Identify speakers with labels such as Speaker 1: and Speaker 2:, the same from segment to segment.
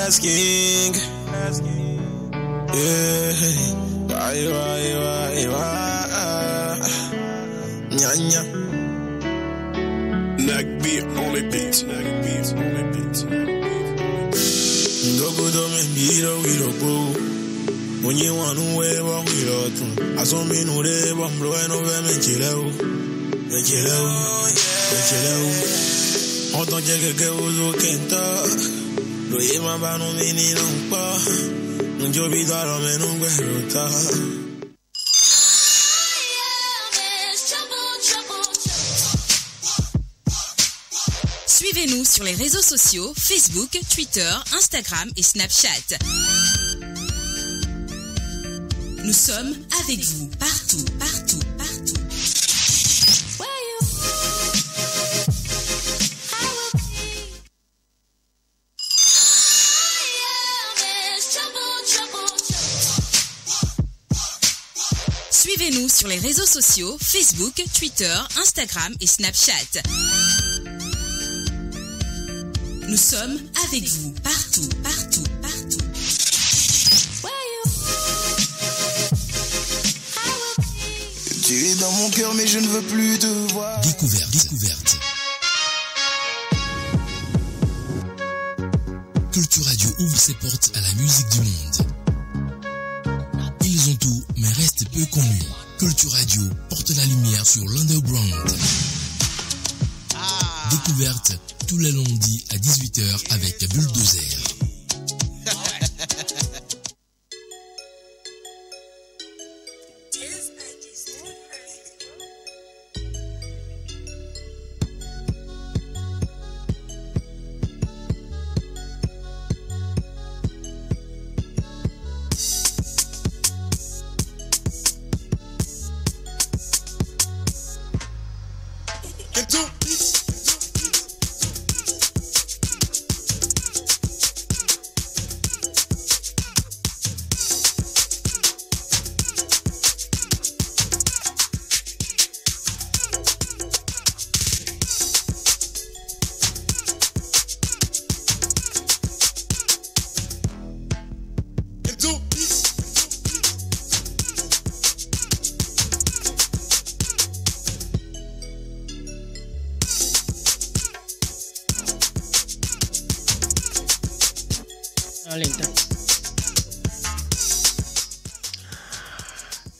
Speaker 1: last king. Yeah, Nya. Nag beat on the beat. Go to me, we don't go. When you want to wear what we don't. I saw me no day, but I'm blowing over me chill. On t'en dit que vous aucun lo yema ba no mini non pas. Non job idaro me non guerrota.
Speaker 2: Suivez-nous sur les réseaux sociaux, Facebook, Twitter, Instagram et Snapchat. Nous sommes avec vous partout. Suivez-nous sur les réseaux sociaux, Facebook, Twitter, Instagram et Snapchat. Nous sommes avec vous partout.
Speaker 1: Tu es dans mon cœur mais je ne veux plus te voir.
Speaker 3: Découverte. Culture Radio ouvre ses portes à la musique du monde. Ils ont tout, mais restent peu connus. Culture Radio porte la lumière sur l'underground. Découverte tous les lundis à 18h avec Bulldozer.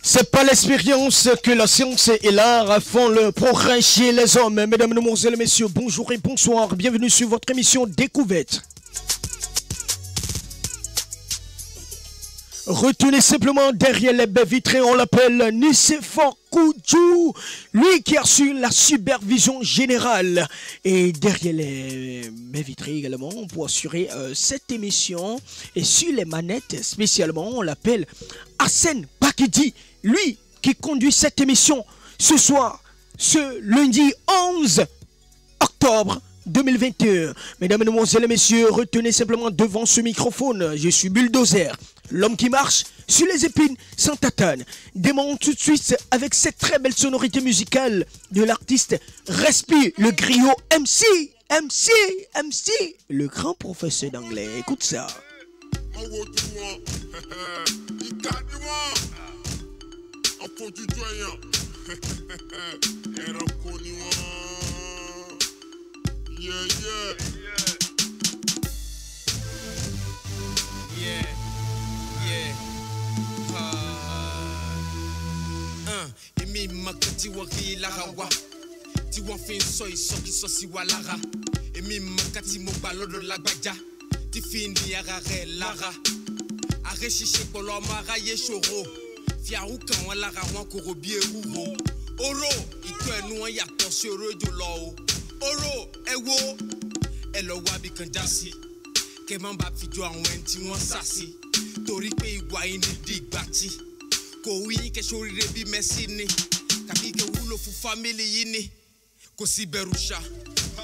Speaker 4: C'est pas l'expérience que la science et l'art font le progrès chez les hommes. Mesdames, mesdemoiselles, messieurs, bonjour et bonsoir. Bienvenue sur votre émission Découverte. Retenez simplement derrière les baies vitrées, on l'appelle Nicéphore Koudjou, lui qui a reçu la supervision générale. Et derrière les baies vitrées également, pour assurer cette émission. Et sur les manettes spécialement, on l'appelle Arsène Bakidi, lui qui conduit cette émission ce soir, ce lundi 11 octobre 2021. Mesdames, mesdemoiselles et messieurs, retenez simplement devant ce microphone. Je suis Bulldozer, l'homme qui marche sur les épines sans tatane. Démarrons tout de suite avec cette très belle sonorité musicale de l'artiste Respire, le griot MC, le grand professeur d'anglais. Écoute ça.
Speaker 5: Emi makati wari la rawa ti won fin so isoki so si wa lara emi makati mo balodo lagbaja ti fin ni ara re lara are sise polo mara ye choro fiaru kan won lara won ko robi ewuro oro ito enu won yato si orojo lo oro ewo elo wa bi kan jasi ke man ba fi jo awon en ti won sasi tori pe igwa yin ni digbati ko wi ke sorire bi merci ni kabi ke wulo fu family yi ni ko si berusha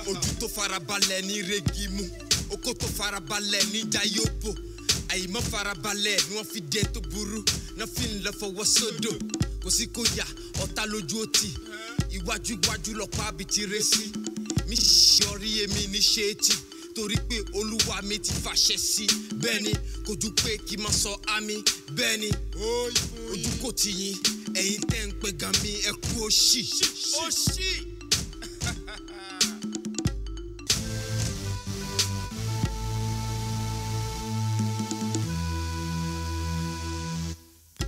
Speaker 5: oju to farabalẹ̀ ni regimu oko to farabalẹ̀ ni jayopo ayi mo farabalẹ̀ ni wọ́n fi de to buru na fin le fọwọ́ sódò ko si ko ya ọ̀tá lójú oti iwájú lo pa bi ti resi mi sori emi ni sheti torí pé Olúwa mi ti fàṣẹ sí bẹ́ẹ̀ni kò ju pé kí n máa sọ àmì bẹ́ẹ̀ni ojú kò tì yín ẹ̀yin tẹ́ ń pẹ́ gan mi ẹ kú òṣì.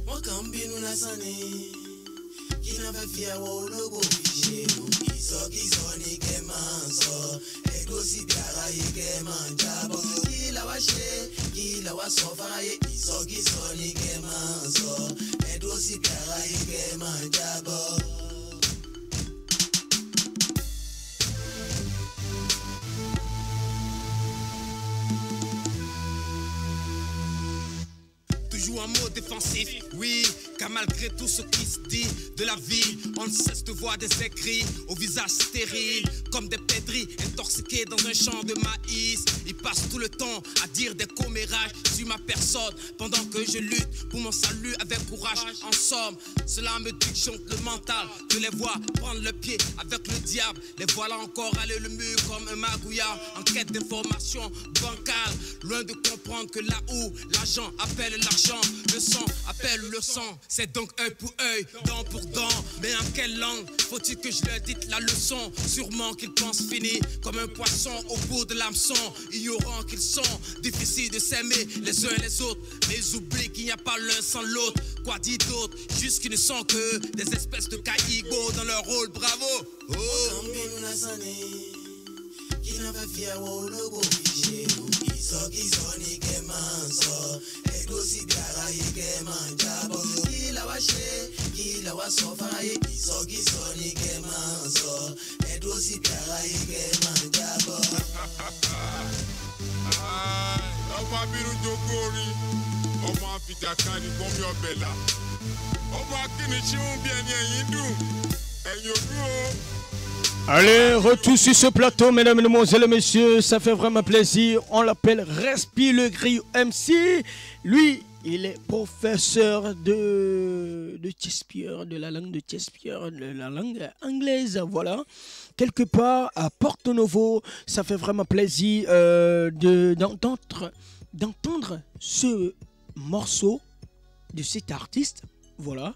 Speaker 1: Wọ́n kàn ń bínú lásán ni kí náà fẹ́ fi ẹwọ́ ológo fi ṣe o. Ìsọkísọ ni kẹ́ máa ń sọ ẹ̀dọ́ síbi aráyé kẹ́ máa ń jábọ̀. Kí la wá ṣe kí la wá sọ fáráyé. Ìsọkísọ ni kẹ́ máa ń sọ ẹ̀dọ́ síbi aráyé kẹ́ máa ń jábọ̀.
Speaker 5: Toujours un mot défensif, oui, car malgré tout ce qui se dit de la vie, on ne cesse de voir des écrits au visage stérile, comme des pédris intoxiqués dans un champ de maïs. Ils passent tout le temps à dire des commérages sur ma personne, pendant que je lutte pour mon salut avec courage. En somme, cela me disjoncte le mental, de les voir prendre le pied avec le diable. Les voilà encore aller le mur comme un magouillard, en quête d'informations bancales, loin de comprendre que là où l'argent appelle l'argent, le sang appelle le sang. C'est donc œil pour œil, dent pour dent. Mais en quelle langue faut-il que je leur dise la leçon? Sûrement qu'ils pensent finir comme un poisson au bout de l'hameçon, ignorant qu'ils sont difficiles de s'aimer les uns les autres. Mais ils oublient qu'il n'y a pas l'un sans l'autre. Quoi dit d'autre? Juste qu'ils ne sont que des espèces de caïbots dans leur rôle, bravo. Oh.
Speaker 1: Ìsọkísọ ni kẹ́ máa ń sọ ẹ̀dọ́ síbi aráyé kẹ́ máa ń jábọ̀. Kí la wá ṣe kí la wá sọ fáráyé. Ìsọkísọ ni kẹ́ máa ń sọ ẹ̀dọ́ síbi aráyé kẹ́ máa ń jábọ̀.
Speaker 6: Ọmọ abirú jogún orí ọmọ àfìjàkadì gbọ́nmi ọbẹ̀ là ọmọ akínníṣí ń bí ẹni ẹ̀yìn dùn ẹ̀yìn òdú o.
Speaker 4: Allez, retour sur ce plateau, mesdames, mesdemoiselles et messieurs, ça fait vraiment plaisir. On l'appelle Respi le Griot MC. Lui, il est professeur de Shakespeare, de la langue de Shakespeare, de la langue anglaise, voilà. Quelque part à Porto Novo, ça fait vraiment plaisir d'entendre ce morceau de cet artiste, voilà.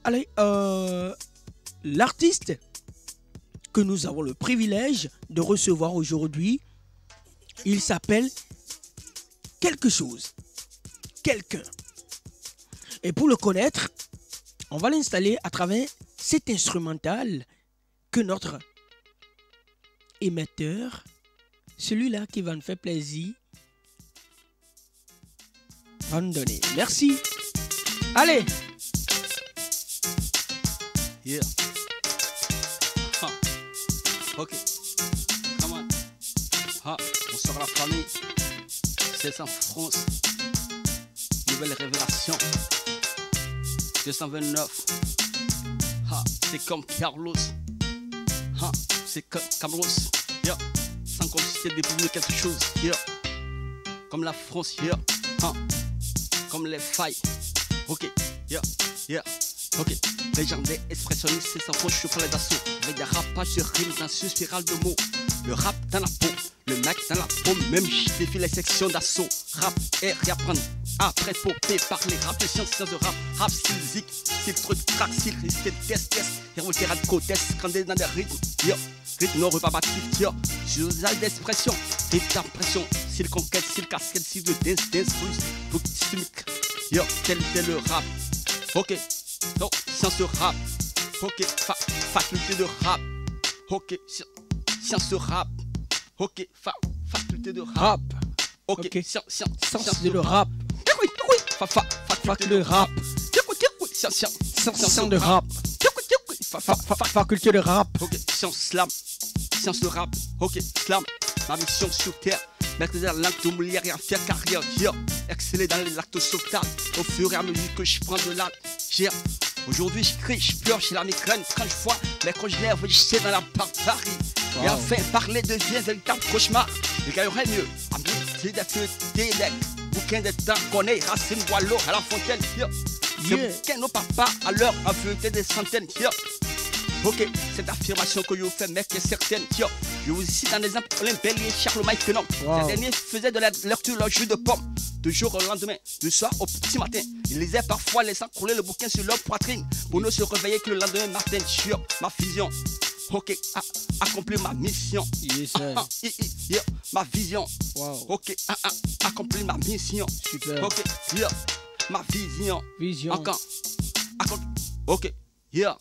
Speaker 4: Allez, l'artiste que nous avons le privilège de recevoir aujourd'hui, il s'appelle quelque chose, quelqu'un. Et pour le connaître, on va l'installer à travers cet instrumental que notre émetteur, celui-là qui va nous faire plaisir, va nous donner. Merci. Allez.
Speaker 7: Yeah. Ok, come on. Bonsoir la famille. C'est en France. Nouvelle révélation. 229. C'est comme Carlos. C'est comme Carlos. Yeah. Sans conscience d'éprouver quelque chose. Yeah. Comme la France. Yeah. Comme les failles. Ok. Yeah. Yeah. Ok, légendaire, expressionniste, c'est sans faux, je prends les assauts. Avec des rapages, je rime dans une spirale de mots. Le rap dans la peau, le mec dans la peau, même je défie les sections d'assaut. Rap et réapprendre, après popé, parler, rap de science de rap. Rap, style zik, style truc, crack, style risque, test, révolté, radical, test, scandé dans des rythmes. Yo, rythme non reparbatif, yo, usage d'expression, rythme d'impression, style conquête, style casquette, style de dance, blues, book, yo, tel le rap. Ok. Donc, science de rap, ok, faculté de rap, ok, science de rap, ok, faculté de rap, ok, science de rap, faculté de rap, science de rap, faculté de rap, ok, science slam, science de rap, ok, slam, ma mission sur terre. Maîtriser la langue de Molière et en faire carrière, yeah. Exceller dans les actes sauvetages au fur et à mesure que je prends de l'âge, yeah. Aujourd'hui je crie, je pleure, j'ai la migraine quand je vois, mais quand je lève, je sais dans la barbarie. Wow. Et enfin, parler devient un véritable cauchemar. Il gagnerait mieux à m'écouter des feux, des legs, bouquin de temps qu'on est, Racine Boileau à la fontaine, yeah. Ce bouquin, nos papas, à l'heure, a feuilleté des centaines, yeah. Ok, cette affirmation que vous faites, mec, est certaine, yeah. Je vous cite un exemple, Olympe Bellier, Charlemagne Quenon.
Speaker 4: Wow.
Speaker 7: Ces derniers faisaient de la lecture leur jus de pomme, de jour au lendemain, du soir au petit matin. Ils lisaient parfois laissant couler le bouquin sur leur poitrine pour ne se réveiller que le lendemain matin sur ma vision. Ok, accomplir ma mission.
Speaker 4: Yes, sir.
Speaker 7: Yeah, ma vision.
Speaker 4: Wow.
Speaker 7: Ok, accomplir ma mission.
Speaker 4: Super.
Speaker 7: Ok, yeah, ma vision.
Speaker 4: Vision.
Speaker 7: Encore. Ok, yeah,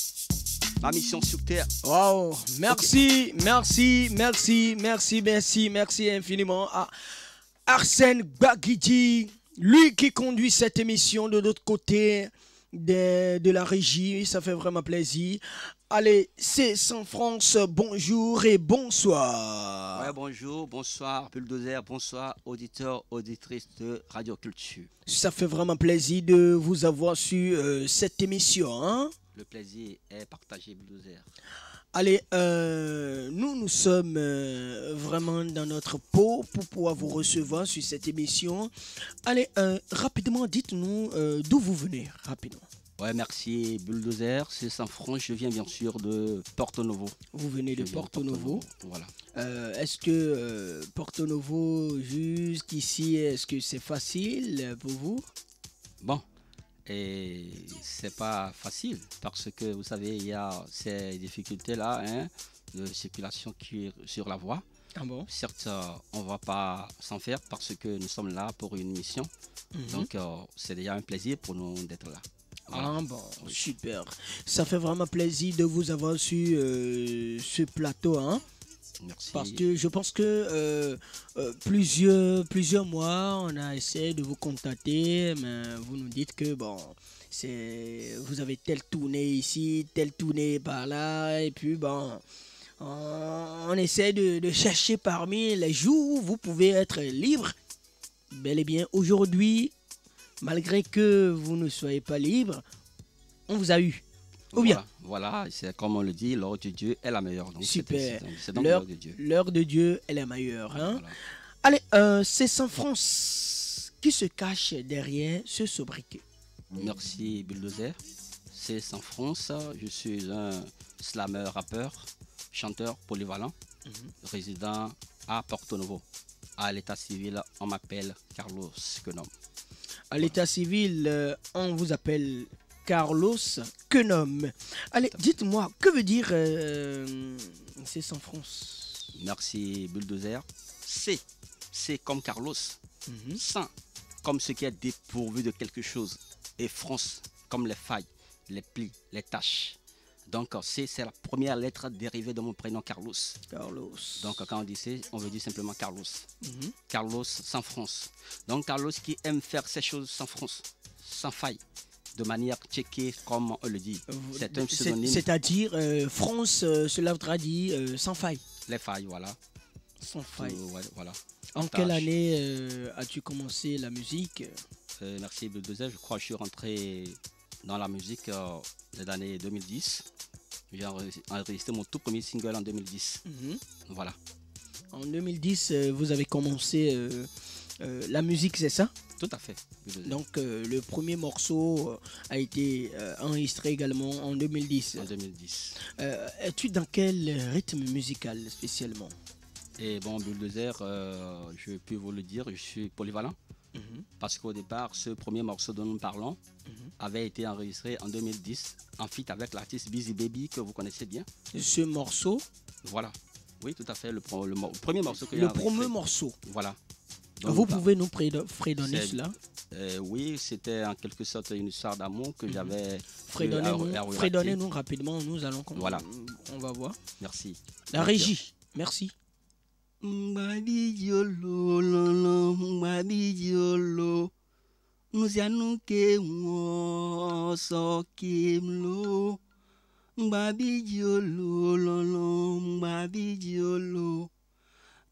Speaker 7: ma mission sur terre.
Speaker 4: Wow. Merci, merci, merci, merci, merci, merci infiniment à Arsène Baguidi, lui qui conduit cette émission de l'autre côté de la régie. Ça fait vraiment plaisir. Allez, c'est Sans France, bonjour et bonsoir.
Speaker 7: Ouais, bonjour, bonsoir, Bulldozer, bonsoir, auditeurs, auditrices de Radio Culture.
Speaker 4: Ça fait vraiment plaisir de vous avoir sur cette émission. Hein?
Speaker 7: Le plaisir est partagé, Bulldozer.
Speaker 4: Allez, nous sommes vraiment dans notre peau pour pouvoir vous recevoir sur cette émission. Allez, rapidement, dites-nous d'où vous venez, rapidement.
Speaker 7: Ouais, merci Bulldozer, c'est Sans France, je viens bien sûr de Porto Novo.
Speaker 4: Vous venez de Porto Novo.
Speaker 7: Voilà.
Speaker 4: Est-ce que Porto Novo, jusqu'ici, est-ce que c'est facile pour vous?
Speaker 7: Bon, et c'est pas facile parce que vous savez, il y a ces difficultés-là hein, de circulation qui sur la voie.
Speaker 4: Ah bon?
Speaker 7: Certes, on ne va pas s'en faire parce que nous sommes là pour une mission. Donc, c'est déjà un plaisir pour nous d'être là. Voilà.
Speaker 4: Ah bon, super. Ça fait vraiment plaisir de vous avoir sur ce plateau. Hein?
Speaker 7: Merci.
Speaker 4: Parce que je pense que plusieurs mois, on a essayé de vous contacter, mais vous nous dites que bon, vous avez tel tourné ici, tel tourné par là, et puis bon, on essaie de chercher parmi les jours où vous pouvez être libre. Bel et bien, aujourd'hui, malgré que vous ne soyez pas libre, on vous a eu. Ou bien?
Speaker 7: Voilà, c'est comme on le dit, l'heure de Dieu est la meilleure. Donc
Speaker 4: super.
Speaker 7: C'est donc l'heure de Dieu.
Speaker 4: L'heure de Dieu est la meilleure. Hein?
Speaker 7: Voilà.
Speaker 4: Allez, c'est Sans France qui se cache derrière ce sobriquet.
Speaker 7: Merci Bulldozer. C'est Sans France. Je suis un slammer, rappeur, chanteur polyvalent, résident à Porto Novo. À l'état civil, on m'appelle Carlos Quenom.
Speaker 4: À l'état civil, on vous appelle Carlos Quenom. Allez, dites-moi, que veut dire c'est Sans France?
Speaker 7: Merci Bulldozer. C'est comme Carlos. Sans comme ce qui est dépourvu de quelque chose. Et France comme les failles, les plis, les taches. Donc c'est la première lettre dérivée de mon prénom Carlos.
Speaker 4: Carlos.
Speaker 7: Donc quand on dit c'est, on veut dire simplement Carlos. Carlos sans France. Donc Carlos qui aime faire ces choses sans France, sans faille, de manière checkée comme on le dit. C'est un pseudonyme.
Speaker 4: C'est-à-dire France, cela voudra dire sans faille.
Speaker 7: Les failles, voilà.
Speaker 4: Sans faille.
Speaker 7: Ouais, voilà.
Speaker 4: En quelle année as-tu commencé la musique?
Speaker 7: Merci Bulldozer. Je crois que je suis rentré dans la musique de l'année 2010. J'ai enregistré mon tout premier single en 2010. Voilà.
Speaker 4: En 2010, vous avez commencé la musique, c'est ça?
Speaker 7: Tout à fait.
Speaker 4: Donc le premier morceau a été enregistré également en 2010.
Speaker 7: En 2010.
Speaker 4: Es-tu dans quel rythme musical spécialement?
Speaker 7: Et bon, Bulldozer, je peux vous le dire, je suis polyvalent. Parce qu'au départ, ce premier morceau dont nous parlons avait été enregistré en 2010 en feat avec l'artiste Busy Baby que vous connaissez bien.
Speaker 4: Ce morceau?
Speaker 7: Voilà. Oui, tout à fait. Le premier morceau que
Speaker 4: Le premier morceau.
Speaker 7: Voilà.
Speaker 4: Donc, vous pouvez nous fredonner cela?
Speaker 7: Oui, c'était en quelque sorte une histoire d'amour que j'avais.
Speaker 4: Fredonnez-nous rapidement, nous allons.
Speaker 7: Voilà.
Speaker 4: On va voir.
Speaker 7: Merci.
Speaker 4: La régie, merci.
Speaker 7: Nous allons que moi sokimlo mbabijolo lolo mbabijolo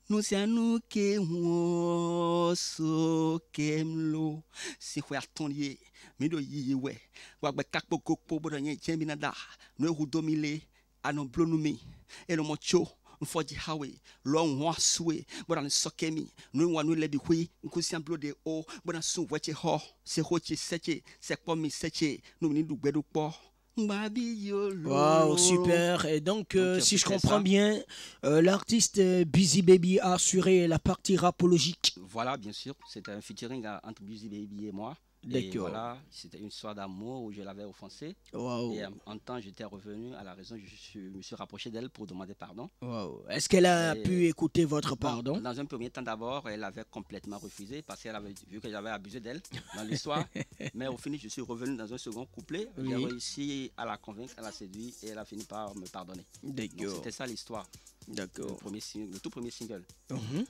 Speaker 7: nous allons que moi sokimlo si kwa tonye mido yiwe wagbe kakpoko pobo nye jembinada no hudomile anon blonumi elo mocho Mfodi hawe long waswe bora sokemi no wanu lebi hui nkusi amblo de o bora sun weche ho se hoche seche se pomi seche no ni dugbedu po
Speaker 4: Waouh, super. Et donc, si je comprends bien, l'artiste Busy Baby a assuré la partie rapologique.
Speaker 7: Voilà, bien sûr. C'était un featuring entre Busy Baby et moi. Et voilà, c'était une histoire d'amour où je l'avais offensée.
Speaker 4: Wow.
Speaker 7: Et en temps, j'étais revenu à la raison, je me suis rapproché d'elle pour demander pardon.
Speaker 4: Wow. Est-ce qu'elle a pu écouter votre pardon?
Speaker 7: Dans un premier temps d'abord, elle avait complètement refusé parce qu'elle avait vu que j'avais abusé d'elle dans l'histoire. Mais au final, je suis revenu dans un second couplet. Oui. J'ai réussi à la convaincre, à la séduire et elle a fini par me pardonner. C'était ça l'histoire.
Speaker 4: D'accord.
Speaker 7: Le tout premier single.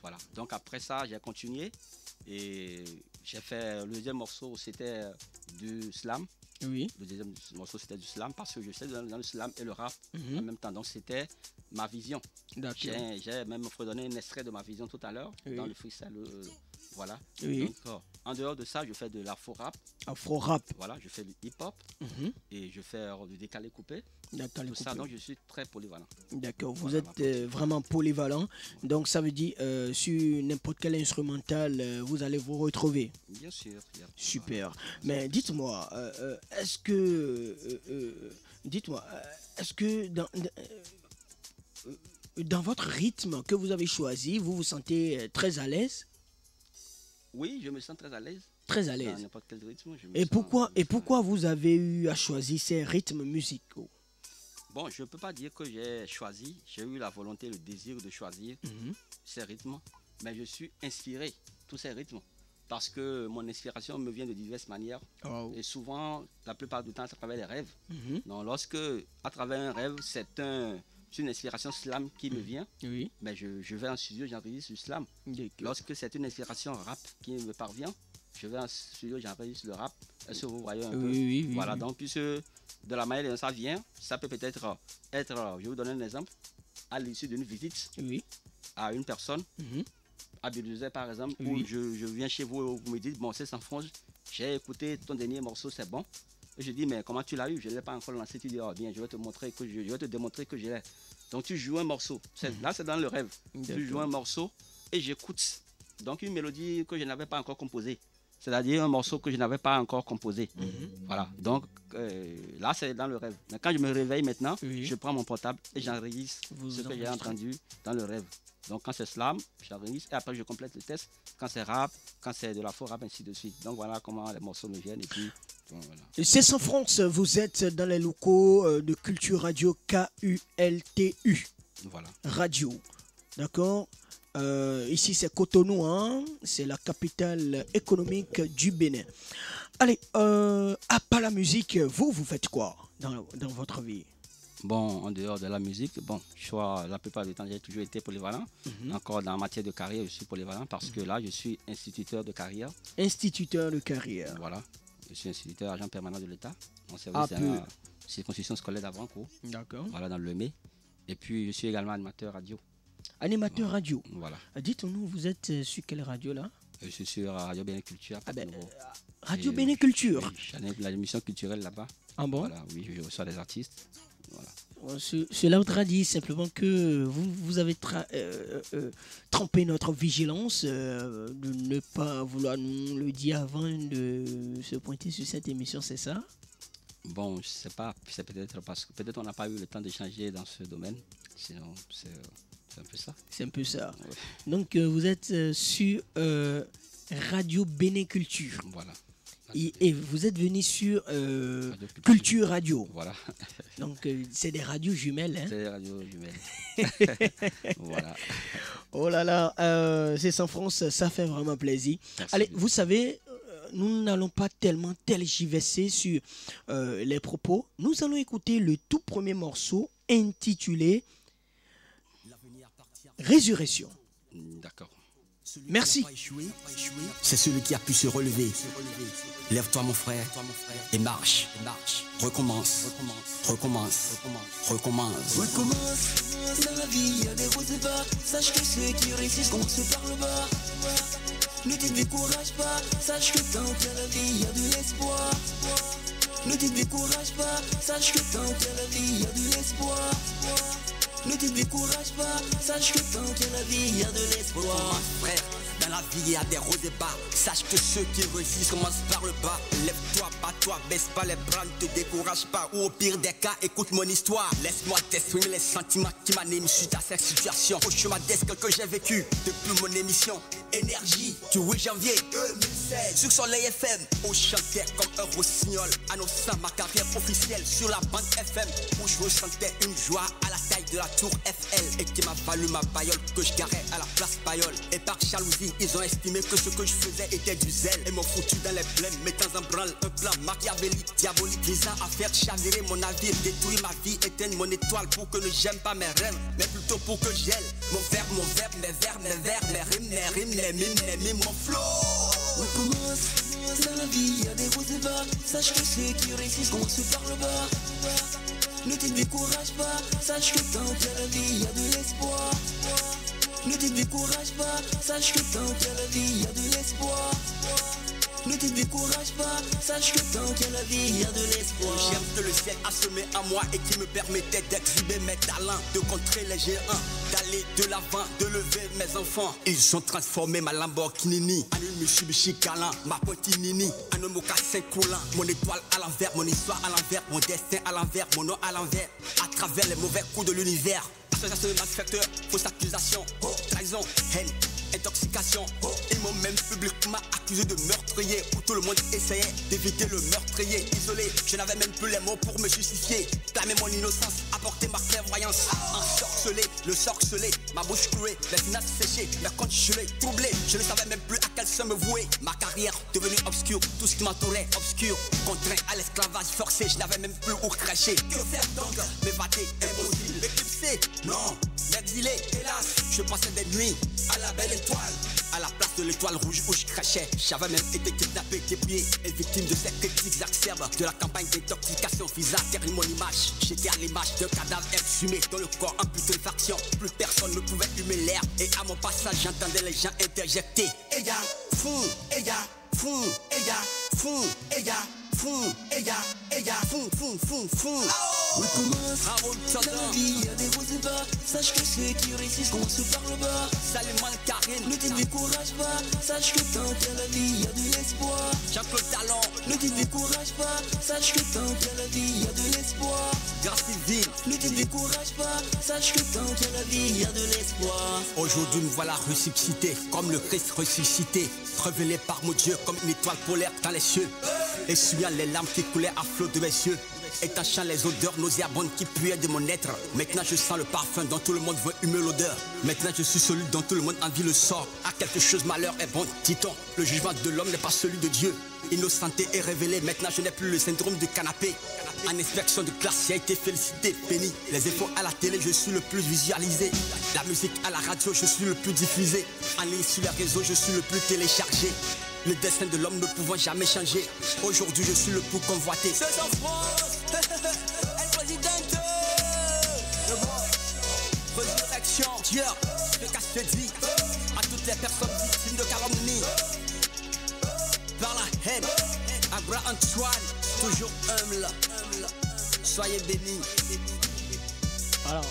Speaker 7: Voilà. Donc après ça, j'ai continué. Et j'ai fait le deuxième morceau, c'était du slam.
Speaker 4: Oui.
Speaker 7: Le deuxième morceau, c'était du slam parce que je sais dans le slam et le rap en même temps. Donc c'était ma vision. J'ai même redonné un extrait de ma vision tout à l'heure dans le freestyle. Voilà. Oui. Donc en dehors de ça, je fais de l'afro-rap.
Speaker 4: Afro-rap.
Speaker 7: Voilà, je fais du hip-hop et je fais du décalé coupé. Tout ça, donc je suis très polyvalent.
Speaker 4: D'accord, vous êtes vraiment polyvalent. Donc ça veut dire sur n'importe quel instrumental, vous allez vous retrouver.
Speaker 7: Bien sûr.
Speaker 4: Super. Mais dites-moi, est-ce que dans votre rythme que vous avez choisi, vous vous sentez très à l'aise?
Speaker 7: Oui, je me sens très à l'aise.
Speaker 4: Très à l'aise.
Speaker 7: Dans n'importe quel rythme.
Speaker 4: Pourquoi vous avez eu à choisir ces rythmes musicaux?
Speaker 7: Bon, je ne peux pas dire que j'ai choisi. J'ai eu la volonté, le désir de choisir ces rythmes. Mais je suis inspiré, tous ces rythmes. Parce que mon inspiration me vient de diverses manières. Et souvent, la plupart du temps, c'est à travers les rêves. Donc, lorsque, à travers un rêve, c'est une inspiration slam qui me vient, mais je vais en studio, j'enregistre du slam. Lorsque c'est une inspiration rap qui me parvient, je vais en studio, j'enregistre le rap. Est-ce que vous voyez un peu? Voilà, donc puisque de la manière dont ça vient, ça peut peut-être être, je vais vous donner un exemple, à l'issue d'une visite à une personne, à Bélusé par exemple, où je viens chez vous et vous me dites, bon, c'est sans fond, j'ai écouté ton dernier morceau, c'est bon. Et je dis, mais comment tu l'as eu? Je ne l'ai pas encore lancé. Tu dis, oh bien, je vais te démontrer que je l'ai. Donc tu joues un morceau. Là, c'est dans le rêve. Tu joues un morceau et j'écoute. Donc une mélodie que je n'avais pas encore composée. C'est-à-dire un morceau que je n'avais pas encore composé. Voilà. Donc là, c'est dans le rêve. Mais quand je me réveille maintenant, je prends mon portable et j'enregistre ce que j'ai entendu dans le rêve. Donc quand c'est slam, j'enregistre et après je complète le test. Quand c'est rap, quand c'est de la faux rap, ainsi de suite. Donc voilà comment les morceaux me viennent. Et puis voilà.
Speaker 4: C'est sans France, vous êtes dans les locaux de Culture Radio KULTU.
Speaker 7: Voilà.
Speaker 4: Radio. D'accord. Ici c'est Cotonou, hein? C'est la capitale économique du Bénin. Allez, à part la musique, vous faites quoi dans votre vie?
Speaker 7: Bon, en dehors de la musique, bon, la plupart du temps, j'ai toujours été polyvalent. Encore dans la matière de carrière, je suis polyvalent parce que là, je suis instituteur de carrière.
Speaker 4: Instituteur de carrière.
Speaker 7: Voilà. Je suis instituteur agent permanent de l'État. Mon service c'est la circonscription scolaire d'Avrancourt. D'accord. Voilà, dans le mai. Et puis, je suis également animateur radio.
Speaker 4: Animateur radio.
Speaker 7: Voilà.
Speaker 4: Dites-nous, vous êtes sur quelle radio là?
Speaker 7: Je suis sur Radio Bénin Culture.
Speaker 4: Radio Bénin Culture.
Speaker 7: J'anime l'émission culturelle là-bas.
Speaker 4: Ah bon?
Speaker 7: Voilà, oui, je reçois des artistes. Voilà.
Speaker 4: Cela voudra dire simplement que vous avez trempé notre vigilance de ne pas vouloir nous le dire avant de se pointer sur cette émission, c'est ça?
Speaker 7: Bon, je ne sais pas, c'est peut-être parce que peut-être on n'a pas eu le temps d'échanger dans ce domaine. Sinon, c'est un peu ça.
Speaker 4: C'est un peu ça.
Speaker 7: Ouais.
Speaker 4: Donc, vous êtes sur Radio Bénin Culture.
Speaker 7: Voilà.
Speaker 4: Et vous êtes venu sur Culture Radio.
Speaker 7: Voilà.
Speaker 4: Donc, c'est des radios jumelles. Hein?
Speaker 7: C'est des radios jumelles. Voilà.
Speaker 4: Oh là là, c'est sans France, ça fait vraiment plaisir. Merci. Allez, vous savez, nous n'allons pas tellement tergiverser sur les propos. Nous allons écouter le tout premier morceau intitulé Résurrection.
Speaker 7: D'accord.
Speaker 4: Merci.
Speaker 1: C'est celui qui a pu se relever. Lève-toi mon frère et marche. Recommence. Recommence. Dans la vie, il y a des hauts et bas. Sache que ceux qui réussissent commencent par le bas. Ne te décourage pas. Sache que tant qu'il y a la vie, il y a de l'espoir. Ne te décourage pas. Sache que tant qu'il y a la vie, il y a de l'espoir. Ne te décourage pas, sache que tant qu'il y a la vie, il y a de l'espoir. Frère, dans la vie, il y a des hauts et bas. Sache que ceux qui réussissent commencent par le bas.
Speaker 8: Lève-toi, bats-toi, baisse pas les bras, ne te décourage pas. Ou au pire des cas, écoute mon histoire. Laisse-moi t'exprimer les sentiments qui m'animent suite à cette situation. Au chemin d'escale que j'ai vécu depuis mon émission Énergie du 8 janvier 2016. Sur Soleil FM, on chantait comme un rossignol, annonçant ma carrière officielle sur la bande FM, où je ressentais une joie à la taille de la tour FL et qui m'a valu ma bagnole que je garais à la place Payol. Et par jalousie, ils ont estimé que ce que je faisais était du zèle et m'ont foutu dans les plaines, mettant en branle un plan machiavélique, diabolique, visant à faire chavirer mon navire, détruire ma vie, éteindre mon étoile pour que ne j'aime pas mes rêves, mais plutôt pour que j'aile mon verbe, mes vers, mes rimes, mes mimes, mon flow.
Speaker 1: On commence, dans la vie, y a des hauts et bas. Sache que ceux qui réussissent commencent par le bas. Ne te décourage pas, sache que tant qu'il y a la vie, y a de l'espoir. Ne te décourage pas, sache que tant qu'il y a la vie, y a de l'espoir. Ne te décourage pas, sache que tant qu'il y a la vie, y a de l'espoir.
Speaker 8: J'aime que le ciel a semé à moi et qui me permettait d'exhiber mes talents, de contrer les géants, d'aller de l'avant, de lever mes enfants. Ils ont transformé ma Lamborghini en une Mitsubishi galant, ma Pontinini en un mocassin coulant. Mon étoile à l'envers, mon histoire à l'envers, mon destin à l'envers, mon nom à l'envers. À travers les mauvais coups de l'univers, association de malfaiteurs, fausse accusation, trahison, haine, intoxication. Ils m'ont même publiquement accusé de meurtrier, où tout le monde essayait d'éviter le meurtrier. Isolé, je n'avais même plus les mots pour me justifier. Clamer mon innocence, apporter ma clairvoyance. Ensorcelé, le sorcelé, ma bouche clouée, les finances séchées, mes comptes gelés, troublés. Je ne savais même plus à quel seul me vouer. Ma carrière devenue obscure, tout ce qui m'entourait obscur. Contraint à l'esclavage forcé, je n'avais même plus où cracher. Que faire donc? M'évader, impossible. M'éclipser, non. M'exiler, hélas, je passais des nuits à la belle étoile, à la place de l'étoile rouge où je crachais. J'avais même été kidnappé, déplié et victime de ces critiques acerbes de la campagne d'intoxication visant à terminer mon image. J'étais à l'image d'un cadavre exhumé dans le corps en putréfaction. Plus personne ne pouvait humer l'air et à mon passage j'entendais les gens interjecter. Eya, fou, eya, fou, eya, fou, eya, fou, eya, fou.
Speaker 1: On commence, dans la vie, y a des hauts et bas. Sache que ceux qui réussissent commencent par le bas.
Speaker 8: Saluman Karine,
Speaker 1: Ne te décourage pas, sache que tant qu'il y a la vie, y a de l'espoir.
Speaker 8: Jean-Claude Talon,
Speaker 1: Ne te décourage pas, sache que tant qu'il y a la vie, y a de l'espoir.
Speaker 8: Grâce Divine.
Speaker 1: Ne te décourage pas, sache que tant qu'il y a la vie, y a de l'espoir.
Speaker 8: Aujourd'hui nous voilà ressuscités, comme le Christ ressuscité, révélé par mon Dieu comme une étoile polaire dans les cieux, essuyant les larmes qui coulaient à flot de mes yeux, étachant les odeurs nauséabondes qui puaient de mon être. Maintenant je sens le parfum dont tout le monde veut humer l'odeur. Maintenant je suis celui dont tout le monde envie le sort. À quelque chose malheur est bon, dit-on. Le jugement de l'homme n'est pas celui de Dieu. Innocenté et révélé, maintenant je n'ai plus le syndrome du canapé. En inspection de classe, j'ai été félicité, béni. Les infos à la télé, je suis le plus visualisé. La musique à la radio, je suis le plus diffusé. En ligne sur les réseaux, je suis le plus téléchargé. Le destin de l'homme ne pouvant jamais changer. Aujourd'hui, je suis le plus convoité.
Speaker 1: C'est en France, El Presidente.
Speaker 8: Résurrection, Dieu, ce qu'à se dit à toutes les personnes victimes de calomnie. Par la haine, à Grand Antoine, toujours humble. Soyez bénis.
Speaker 4: Alors.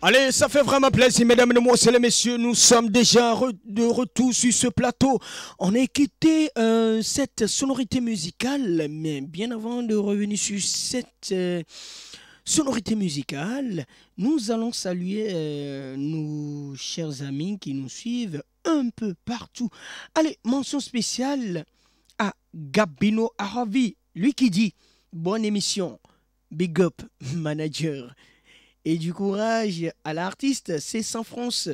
Speaker 4: Allez, ça fait vraiment plaisir, mesdames, mesdemoiselles et messieurs. Nous sommes déjà de retour sur ce plateau. On a quitté cette sonorité musicale, mais bien avant de revenir sur cette sonorité musicale, nous allons saluer nos chers amis qui nous suivent un peu partout. Allez, mention spéciale à Gabino Aravi, lui qui dit « Bonne émission, big up, manager ». Et du courage à l'artiste, c'est Sans France.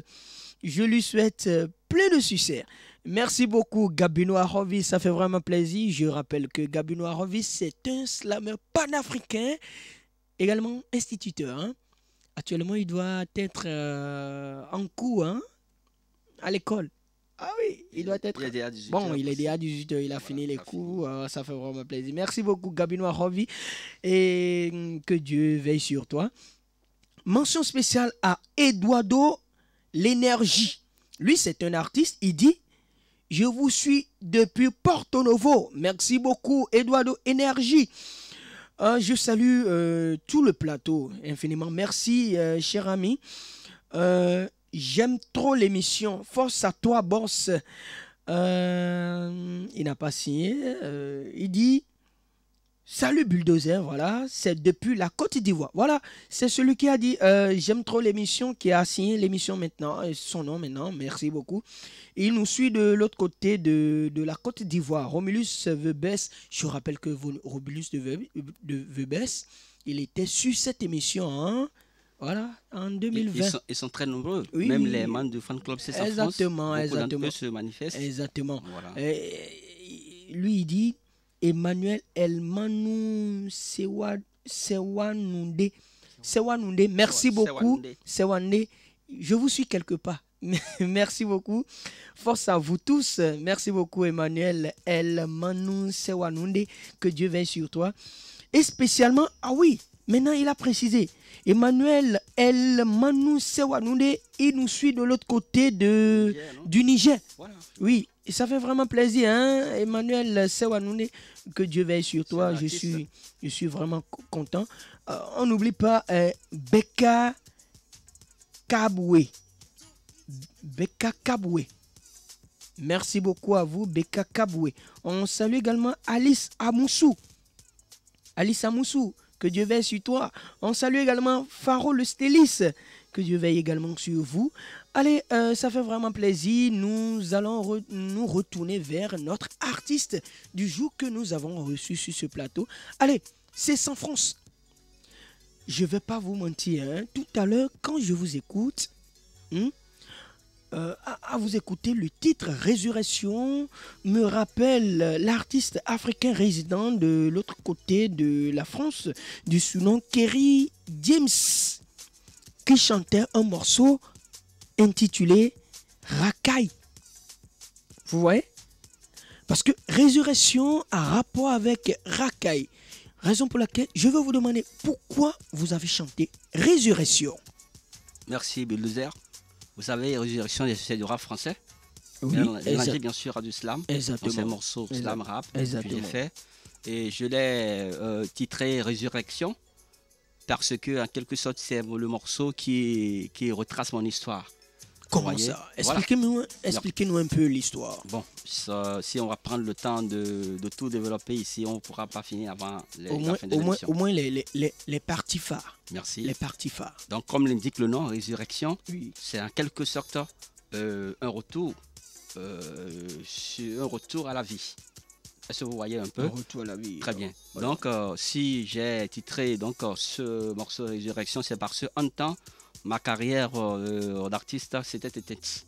Speaker 4: Je lui souhaite plein de succès. Merci beaucoup, Gabino Aravi, ça fait vraiment plaisir. Je rappelle que Gabino Aravi, c'est un slammer panafricain, également instituteur. Hein. Actuellement, il doit être en cours à l'école. Ah oui, il doit être...
Speaker 7: Il est déjà 18
Speaker 4: bon,
Speaker 7: heures.
Speaker 4: il est déjà 18 heures, il a fini les cours, ça fait vraiment plaisir. Merci beaucoup, Gabino Aravi, et que Dieu veille sur toi. Mention spéciale à Eduardo L'Énergie. Lui, c'est un artiste. Il dit « Je vous suis depuis Porto Novo. Merci beaucoup, Eduardo Énergie. » Je salue tout le plateau infiniment. Merci, cher ami. J'aime trop l'émission. Force à toi, boss. Il n'a pas signé. Il dit salut Bulldozer, voilà, c'est depuis la Côte d'Ivoire. Voilà, c'est celui qui a dit j'aime trop l'émission, qui a signé l'émission maintenant, son nom maintenant, merci beaucoup. Il nous suit de l'autre côté de la Côte d'Ivoire. Romulus Vebès, je rappelle que Romulus de Vebès, il était sur cette émission, hein. Voilà, en 2020.
Speaker 7: Ils sont très nombreux.
Speaker 4: Oui,
Speaker 7: même les membres du fan club, c'est ça.
Speaker 4: Exactement,
Speaker 7: France,
Speaker 4: exactement.
Speaker 7: se manifestent.
Speaker 4: Exactement.
Speaker 7: Voilà.
Speaker 4: Lui, il dit Emmanuel Elmanou Sewanunde. Merci beaucoup. Sewande. Je vous suis quelque part. Merci beaucoup. Force à vous tous. Merci beaucoup, Emmanuel Elmanou Sewanunde. Que Dieu veille sur toi. Et spécialement, ah oui, maintenant il a précisé. Emmanuel Elmanou Sewanunde, il nous suit de l'autre côté du Niger. Voilà. Oui, et ça fait vraiment plaisir, hein, Emmanuel Sewanunde, que Dieu veille sur toi. Je suis vraiment content. On n'oublie pas Beka Kaboué. Beka Kaboué. Merci beaucoup à vous, Beka Kaboué. On salue également Alice Amoussou. Alice Amoussou, que Dieu veille sur toi. On salue également Faro le Stélis, que Dieu veille également sur vous. Allez, ça fait vraiment plaisir. Nous allons nous retourner vers notre artiste du jour que nous avons reçu sur ce plateau. Allez, c'est Sans France. Je ne vais pas vous mentir, hein. Tout à l'heure, quand je vous écoute, à vous écouter, le titre Résurrection me rappelle l'artiste africain résident de l'autre côté de la France, du surnom Kerry James, qui chantait un morceau intitulé Racaille. Vous voyez? Parce que Résurrection a rapport avec Racaille. Raison pour laquelle je veux vous demander pourquoi vous avez chanté Résurrection.
Speaker 7: Merci Bulldozer. Vous savez, Résurrection, c'est du rap français.
Speaker 4: Oui,
Speaker 7: mélangé bien sûr à du slam.
Speaker 4: Exactement.
Speaker 7: C'est un morceau slam rap que j'ai fait. Et je l'ai titré Résurrection parce que, en quelque sorte, c'est le morceau qui retrace mon histoire.
Speaker 4: Comment ça? Expliquez-nous un peu l'histoire.
Speaker 7: Bon, si on va prendre le temps de tout développer ici, on ne pourra pas finir avant la fin de l'émission.
Speaker 4: Au moins les parties phares.
Speaker 7: Merci.
Speaker 4: Les parties phares.
Speaker 7: Donc, comme l'indique le nom, Résurrection,
Speaker 4: oui, c'est
Speaker 7: en quelque sorte un retour à la vie. Est-ce que vous voyez un peu?
Speaker 4: Un retour à la vie.
Speaker 7: Très bien.
Speaker 4: Voilà.
Speaker 7: Donc, si j'ai titré ce morceau Résurrection, c'est parce qu'en temps, ma carrière d'artiste s'était éteinte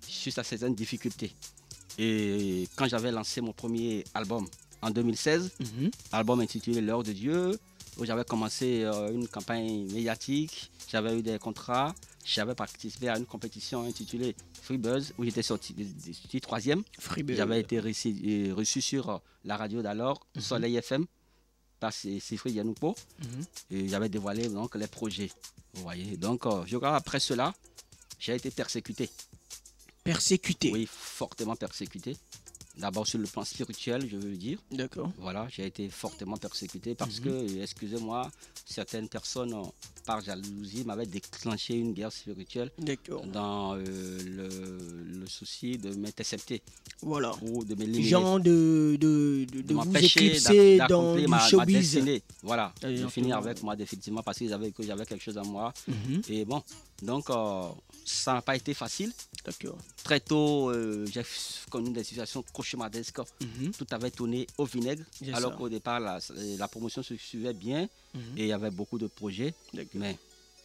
Speaker 7: juste à certaines difficultés. Et quand j'avais lancé mon premier album en 2016, album intitulé L'heure de Dieu, où j'avais commencé une campagne médiatique, j'avais eu des contrats, j'avais participé à une compétition intitulée Freebuzz, où j'étais sorti troisième. J'avais été reçu sur la radio d'alors, Soleil FM, par Sifri Yanoupo, et j'avais dévoilé donc les projets. Vous voyez, donc je crois après cela, j'ai été persécuté.
Speaker 4: Persécuté?
Speaker 7: Oui, fortement persécuté. D'abord sur le plan spirituel, je veux dire.
Speaker 4: D'accord.
Speaker 7: Voilà, j'ai été fortement persécuté parce que, excusez-moi, certaines personnes, par jalousie, m'avaient déclenché une guerre spirituelle dans le souci de m'intercepter. Voilà. Ou de m'éliminer.
Speaker 4: Genre de vous éclipser dans le showbiz.
Speaker 7: Voilà, de finir avec moi définitivement parce que j'avais quelque chose en moi. Et bon, donc ça n'a pas été facile. Très tôt, j'ai connu des situations cauchemardesques. Tout avait tourné au vinaigre, alors qu'au départ, la promotion se suivait bien et il y avait beaucoup de projets. Mais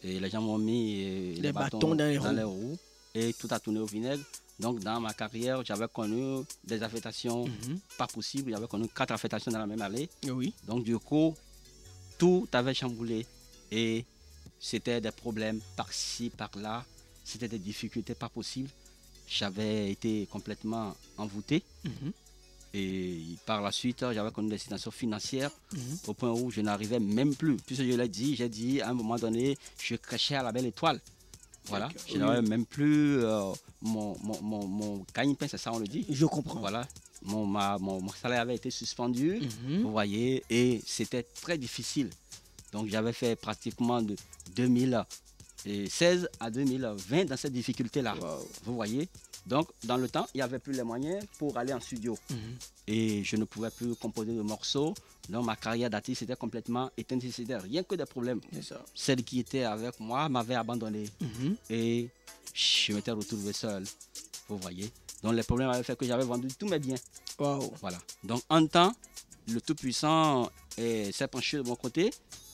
Speaker 7: les gens m'ont mis les bâtons dans les roues et tout a tourné au vinaigre. Donc, dans ma carrière, j'avais connu des affectations pas possibles. J'avais connu 4 affectations dans la même année.
Speaker 4: Oui.
Speaker 7: Donc, du coup, tout avait chamboulé et c'était des problèmes par-ci, par-là. C'était des difficultés pas possibles. J'avais été complètement envoûté. Et par la suite, j'avais connu des situations financières au point où je n'arrivais même plus. Puisque j'ai dit à un moment donné, je crachais à la belle étoile. Voilà, je n'avais même plus mon gagne-pain, c'est ça on le dit.
Speaker 4: Je comprends.
Speaker 7: Voilà, mon salaire avait été suspendu, vous voyez, et c'était très difficile. Donc j'avais fait pratiquement de 2000 2016 à 2020 dans cette difficulté-là.
Speaker 4: Wow.
Speaker 7: Vous voyez? Donc, dans le temps, il n'y avait plus les moyens pour aller en studio. Et je ne pouvais plus composer de morceaux. Donc, ma carrière d'artiste était complètement éteinte. C'était rien que des problèmes.
Speaker 4: C'est ça.
Speaker 7: Celle qui était avec moi m'avait abandonné. Et je m'étais retrouvé seul. Vous voyez? Donc, les problèmes avaient fait que j'avais vendu tous mes biens.
Speaker 4: Wow.
Speaker 7: Voilà. Donc, en temps, le Tout-Puissant s'est penché de mon côté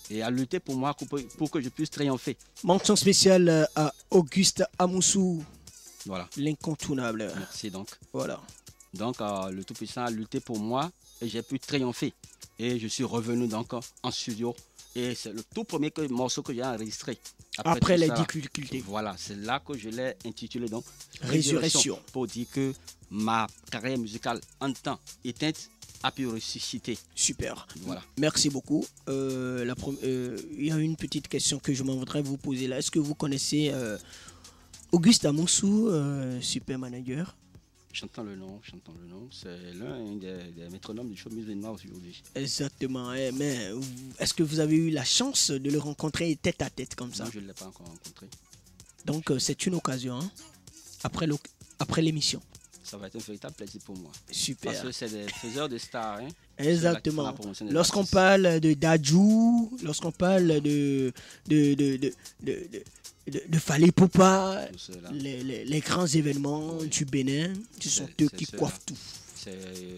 Speaker 7: et a lutté pour moi pour que je puisse triompher.
Speaker 4: Mention spéciale à Auguste Amoussou,
Speaker 7: Voilà.
Speaker 4: l'incontournable.
Speaker 7: Merci donc.
Speaker 4: Voilà.
Speaker 7: Donc, le Tout-Puissant a lutté pour moi et j'ai pu triompher. Et je suis revenu donc en studio. Et c'est le tout premier morceau que j'ai enregistré.
Speaker 4: Après
Speaker 7: tout
Speaker 4: les
Speaker 7: ça,
Speaker 4: difficultés.
Speaker 7: Voilà, c'est là que je l'ai intitulé donc
Speaker 4: Résurrection.
Speaker 7: Pour dire que ma carrière musicale en temps éteinte a pu ressusciter.
Speaker 4: Super.
Speaker 7: Voilà.
Speaker 4: Merci beaucoup. Il y a une petite question que je m'en voudrais vous poser là. Est-ce que vous connaissez Auguste Amoussou, super manager?
Speaker 7: J'entends le nom. C'est l'un des métronomes du show music aujourd'hui.
Speaker 4: Exactement. Mais est-ce que vous avez eu la chance de le rencontrer tête à tête comme ça?
Speaker 7: Non, je ne l'ai pas encore rencontré.
Speaker 4: Donc c'est une occasion. Hein? Après l'émission.
Speaker 7: Ça va être un véritable plaisir pour moi.
Speaker 4: Super.
Speaker 7: Parce que c'est des faiseurs de stars. Hein,
Speaker 4: Exactement.
Speaker 7: Lorsqu'on
Speaker 4: Lorsqu'on parle de Dadju, lorsqu'on parle de Fally Ipupa, les grands événements du Bénin, ce sont eux qui coiffent tout.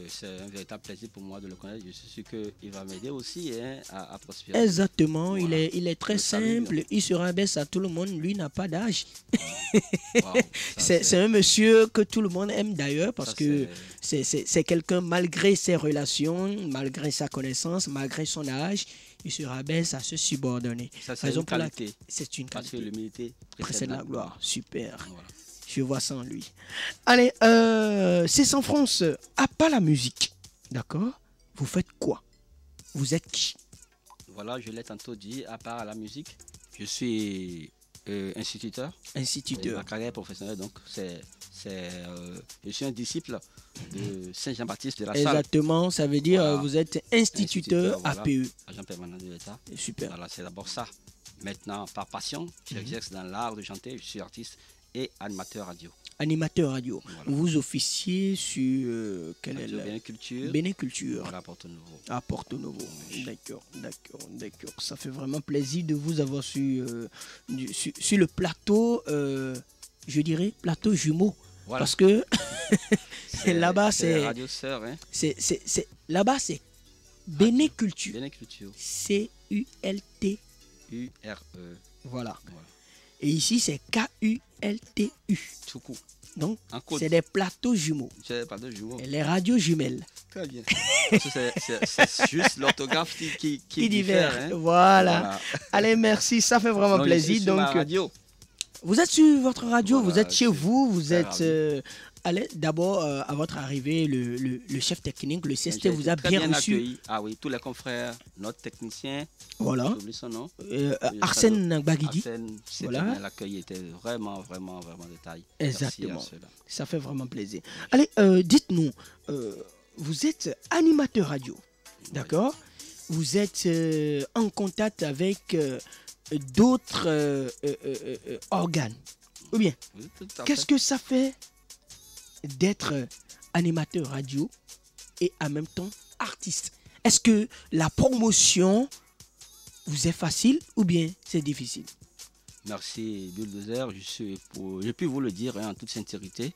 Speaker 7: C'est un véritable plaisir pour moi de le connaître. Je suis sûr qu'il va m'aider aussi à prospérer.
Speaker 4: Exactement,
Speaker 7: Voilà.
Speaker 4: il est très simple, il se rabaisse à tout le monde, lui n'a pas d'âge.
Speaker 7: Wow.
Speaker 4: C'est un monsieur que tout le monde aime d'ailleurs parce
Speaker 7: Ça,
Speaker 4: que c'est quelqu'un, malgré ses relations, malgré sa connaissance, malgré son âge, il se rabaisse à se subordonner.
Speaker 7: Ça, c'est
Speaker 4: Raison
Speaker 7: une
Speaker 4: pour
Speaker 7: qualité.
Speaker 4: c'est une
Speaker 7: Parce que
Speaker 4: qualité.
Speaker 7: l'humilité
Speaker 4: Précède la gloire. Super.
Speaker 7: Voilà.
Speaker 4: Je vois ça en lui. Allez, c'est sans France. À part la musique, d'accord? Vous faites quoi? Vous êtes qui?
Speaker 7: Voilà, je l'ai tantôt dit, à part la musique, je suis instituteur.
Speaker 4: Instituteur.
Speaker 7: Ma carrière professionnelle, donc, je suis un disciple de Saint-Jean-Baptiste de la Salle.
Speaker 4: Exactement, ça veut dire
Speaker 7: Voilà.
Speaker 4: vous êtes instituteur
Speaker 7: voilà,
Speaker 4: APE.
Speaker 7: agent permanent de l'État.
Speaker 4: Super.
Speaker 7: Voilà, c'est d'abord ça. Maintenant, par passion, j'exerce dans l'art de chanter, je suis artiste et animateur radio.
Speaker 4: Animateur radio.
Speaker 7: Voilà.
Speaker 4: Vous officiez sur quelle est
Speaker 7: Radio
Speaker 4: la...
Speaker 7: Bénin Culture.
Speaker 4: Bénin Culture.
Speaker 7: Voilà, Porto Nouveau.
Speaker 4: À Porto Novo. D'accord. Ça fait vraiment plaisir de vous avoir sur le plateau, je dirais, plateau jumeau.
Speaker 7: Voilà.
Speaker 4: Parce que là-bas, c'est...
Speaker 7: Radio Sœur, hein.
Speaker 4: Là-bas, c'est Bénin Culture.
Speaker 7: Bénin Culture.
Speaker 4: C-U-L-T.
Speaker 7: U-R-E.
Speaker 4: Voilà.
Speaker 7: Voilà.
Speaker 4: Et ici, c'est K-U-L-T-U.
Speaker 7: Tout coup.
Speaker 4: Donc,
Speaker 7: En code.
Speaker 4: c'est des plateaux jumeaux.
Speaker 7: C'est pas de jour.
Speaker 4: Et les radios jumelles.
Speaker 7: Très bien. Parce que c'est juste l'orthographe qui diffère. Hein.
Speaker 4: Voilà. Allez, merci. Ça fait vraiment
Speaker 7: Donc, je
Speaker 4: plaisir.
Speaker 7: suis sur ma
Speaker 4: Donc,
Speaker 7: radio.
Speaker 4: vous êtes sur votre radio,
Speaker 7: Voilà,
Speaker 4: vous êtes chez
Speaker 7: je
Speaker 4: vous, vous
Speaker 7: très
Speaker 4: êtes... allez, d'abord, à votre arrivée, le chef technique, le CST
Speaker 7: J'ai
Speaker 4: vous
Speaker 7: été
Speaker 4: a
Speaker 7: très
Speaker 4: bien reçu.
Speaker 7: accueilli. Ah oui, tous les confrères, notre technicien,
Speaker 4: Voilà.
Speaker 7: j'oublie son nom.
Speaker 4: Arsène Baguidi.
Speaker 7: Arsène, c'était
Speaker 4: Voilà.
Speaker 7: bien, l'accueil était vraiment de taille.
Speaker 4: Exactement.
Speaker 7: Merci à ceux-là.
Speaker 4: Ça fait vraiment plaisir. Allez, dites-nous, vous êtes animateur radio, d'accord? Vous êtes en contact avec d'autres organes. Ou bien,
Speaker 7: Oui, tout à
Speaker 4: qu'est-ce
Speaker 7: fait.
Speaker 4: que ça fait d'être animateur radio et en même temps artiste? Est-ce que la promotion vous est facile ou bien c'est difficile?
Speaker 7: Merci Bulldozer, je peux vous le dire hein, en toute sincérité,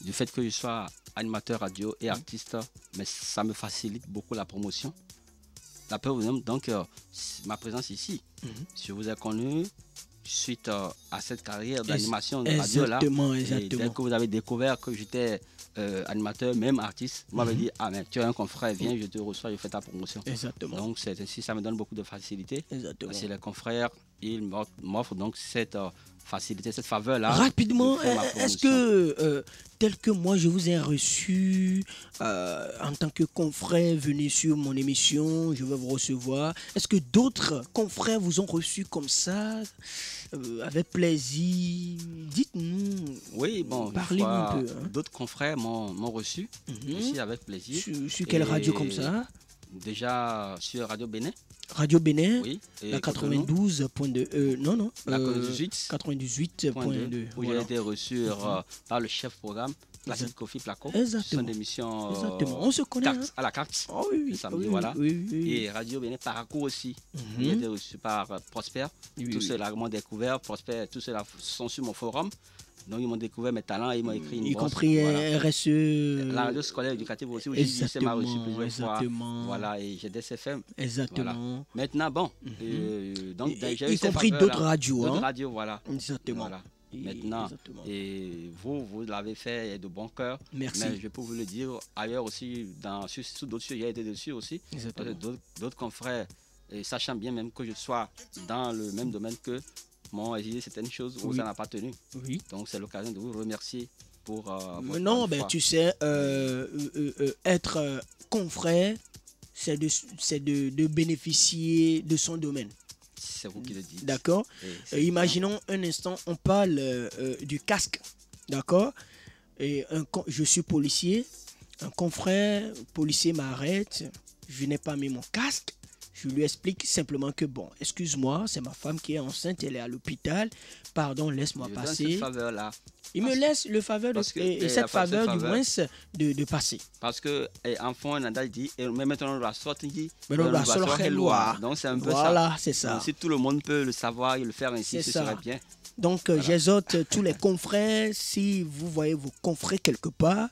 Speaker 7: du fait que je sois animateur radio et artiste, mais ça me facilite beaucoup la promotion. La preuve, donc, ma présence ici, je vous ai connu suite à cette carrière d'animation de radio là.
Speaker 4: Exactement,
Speaker 7: Et
Speaker 4: exactement.
Speaker 7: dès que vous avez découvert que j'étais animateur, même artiste, vous m'avez dit, ah mais tu es un confrère, viens, je te reçois, je fais ta promotion.
Speaker 4: Exactement.
Speaker 7: Donc c'est ainsi, ça me donne beaucoup de facilité.
Speaker 4: Exactement.
Speaker 7: Parce que les confrères, ils m'offrent donc cette facilité, cette faveur-là.
Speaker 4: Rapidement,
Speaker 7: de faire ma
Speaker 4: est-ce
Speaker 7: promotion.
Speaker 4: que, tel que moi je vous ai reçu en tant que confrère, venez sur mon émission, je vais vous recevoir. Est-ce que d'autres confrères vous ont reçu comme ça, avec plaisir? Dites-nous.
Speaker 7: Oui, bon,
Speaker 4: parlez-nous un peu. Hein.
Speaker 7: D'autres confrères m'ont reçu, aussi avec plaisir.
Speaker 4: Sur quelle
Speaker 7: Et
Speaker 4: radio comme ça?
Speaker 7: Déjà sur Radio Bénin.
Speaker 4: Radio Bénin,
Speaker 7: Oui. Et
Speaker 4: la
Speaker 7: Cotonou,
Speaker 4: 92.2. Non.
Speaker 7: La
Speaker 4: 98.2.
Speaker 7: où
Speaker 4: Voilà.
Speaker 7: j'ai été reçu par le chef programme, Placide Kofi Placo.
Speaker 4: Exactement.
Speaker 7: Son émission
Speaker 4: Exactement. On se connaît.
Speaker 7: carte, à la carte.
Speaker 4: Oh oui,
Speaker 7: le
Speaker 4: oui.
Speaker 7: samedi,
Speaker 4: Oui,
Speaker 7: voilà.
Speaker 4: oui.
Speaker 7: Et Radio Bénin Paracourt aussi.
Speaker 4: Mhm.
Speaker 7: J'ai été reçu par Prosper.
Speaker 4: Oui,
Speaker 7: Tous
Speaker 4: oui.
Speaker 7: ceux-là m'ont découvert. Prosper, tous ceux-là sont sur mon forum. Donc ils m'ont découvert mes talents et ils m'ont écrit une
Speaker 4: Y
Speaker 7: bourse.
Speaker 4: compris
Speaker 7: Voilà.
Speaker 4: RSE.
Speaker 7: La radio scolaire éducative aussi, où j'ai dit, c'est m'a reçu plusieurs fois.
Speaker 4: Exactement.
Speaker 7: Voilà, et j'ai des CFM.
Speaker 4: Exactement.
Speaker 7: Maintenant, bon, donc j'ai eu
Speaker 4: Y
Speaker 7: ces
Speaker 4: compris
Speaker 7: faveurs-là.
Speaker 4: d'autres radios.
Speaker 7: D'autres
Speaker 4: Hein.
Speaker 7: radios, voilà.
Speaker 4: Exactement.
Speaker 7: Voilà. Maintenant,
Speaker 4: Exactement.
Speaker 7: et vous l'avez fait de bon cœur.
Speaker 4: Merci.
Speaker 7: Mais je peux vous le dire ailleurs aussi, sur d'autres sujets, j'ai été dessus aussi.
Speaker 4: Exactement.
Speaker 7: Parce que d'autres confrères, et sachant bien même que je sois dans le même domaine que m'ont exigé certaines choses où
Speaker 4: Oui.
Speaker 7: ça n'a pas tenu.
Speaker 4: Oui.
Speaker 7: Donc c'est l'occasion de vous remercier pour votre
Speaker 4: Non,
Speaker 7: bonne
Speaker 4: ben
Speaker 7: foi.
Speaker 4: tu sais, être confrère, c'est de bénéficier de son domaine.
Speaker 7: C'est vous qui le dites.
Speaker 4: D'accord.
Speaker 7: Et c'est
Speaker 4: Imaginons un instant, on parle du casque. D'accord. Et je suis policier. Un confrère policier m'arrête. Je n'ai pas mis mon casque. Je lui explique simplement que bon, excuse-moi, c'est ma femme qui est enceinte, elle est à l'hôpital. Pardon, laisse-moi
Speaker 7: je donne
Speaker 4: passer.
Speaker 7: cette faveur-là.
Speaker 4: Il me laisse le faveur
Speaker 7: Parce que-
Speaker 4: et
Speaker 7: et
Speaker 4: cette
Speaker 7: la
Speaker 4: faveur du
Speaker 7: faveur.
Speaker 4: moins de passer.
Speaker 7: Parce que enfant, on a dit, mais maintenant on doit sortir.
Speaker 4: Mais on doit sortir loi.
Speaker 7: Donc c'est un peu
Speaker 4: Voilà,
Speaker 7: ça.
Speaker 4: c'est ça.
Speaker 7: Donc, si tout le monde peut le savoir et le faire ainsi,
Speaker 4: C'est
Speaker 7: ce
Speaker 4: ça.
Speaker 7: serait bien.
Speaker 4: Donc, j'exhorte tous les confrères, si vous voyez vos confrères quelque part,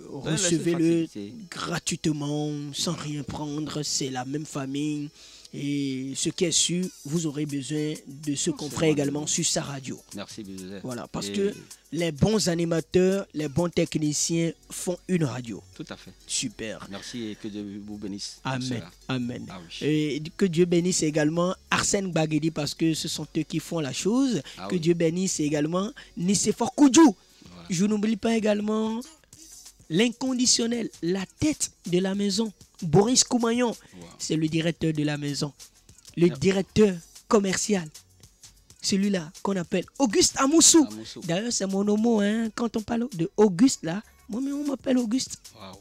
Speaker 4: recevez-le
Speaker 7: facilité.
Speaker 4: gratuitement, sans rien prendre. C'est la même famille. Et ce qui est sûr, vous aurez besoin de ce confrère également sur sa radio.
Speaker 7: Merci, Bisouze.
Speaker 4: Voilà, parce
Speaker 7: Et-
Speaker 4: que les bons animateurs, les bons techniciens font une radio.
Speaker 7: Tout à fait.
Speaker 4: Super.
Speaker 7: Merci et que Dieu vous bénisse. pour
Speaker 4: Amen.
Speaker 7: cela.
Speaker 4: Amen.
Speaker 7: Ah oui.
Speaker 4: Et que Dieu bénisse également Arsène Baguedi parce que ce sont eux qui font la chose.
Speaker 7: Ah
Speaker 4: Que
Speaker 7: oui.
Speaker 4: Dieu bénisse également Nicéphore Koudjou.
Speaker 7: Voilà.
Speaker 4: Je n'oublie pas également l'inconditionnel, la tête de la maison, Boris Koumayon.
Speaker 7: Wow.
Speaker 4: C'est le directeur de la maison. Le directeur commercial. Celui-là qu'on appelle Auguste Amoussou.
Speaker 7: Amoussou.
Speaker 4: D'ailleurs, c'est mon homo. Hein. Quand on parle de Auguste, là, moi-même, on m'appelle Auguste.
Speaker 7: Waouh.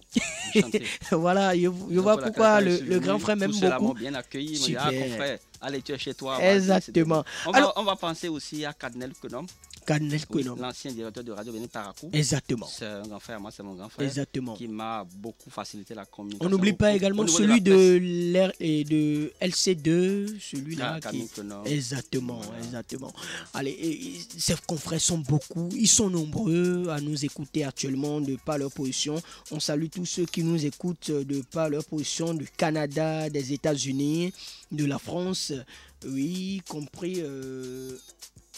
Speaker 7: Enchanté.
Speaker 4: Voilà, je
Speaker 7: Donc,
Speaker 4: vois
Speaker 7: la
Speaker 4: pourquoi
Speaker 7: Qatar est
Speaker 4: le grand
Speaker 7: subvenue,
Speaker 4: frère m'aime
Speaker 7: tous ceux-là m'ont
Speaker 4: beaucoup.
Speaker 7: bien accueilli. Ils m'ont dit,
Speaker 4: Super.
Speaker 7: ah, confrère, allez, tu es chez toi. vas-y,
Speaker 4: Exactement.
Speaker 7: c'est bon.
Speaker 4: Alors-
Speaker 7: On va penser aussi à Cardinal Konom,
Speaker 4: Cardinal Konom.
Speaker 7: l'ancien directeur de Radio Bénin Parakou.
Speaker 4: Exactement.
Speaker 7: C'est un grand frère, moi c'est mon grand frère.
Speaker 4: Exactement.
Speaker 7: Qui m'a beaucoup facilité la communication.
Speaker 4: On n'oublie pas
Speaker 7: au
Speaker 4: également
Speaker 7: niveau
Speaker 4: celui
Speaker 7: la presse.
Speaker 4: de l'R et de LC2, celui-là
Speaker 7: Ah,
Speaker 4: qui.
Speaker 7: Cardinal Konom.
Speaker 4: Exactement,
Speaker 7: Voilà.
Speaker 4: exactement. Allez, ces confrères sont beaucoup, ils sont nombreux à nous écouter actuellement de par leur position. On salue tous ceux qui nous écoutent de par leur position du Canada, des États-Unis, de la France, oui, compris.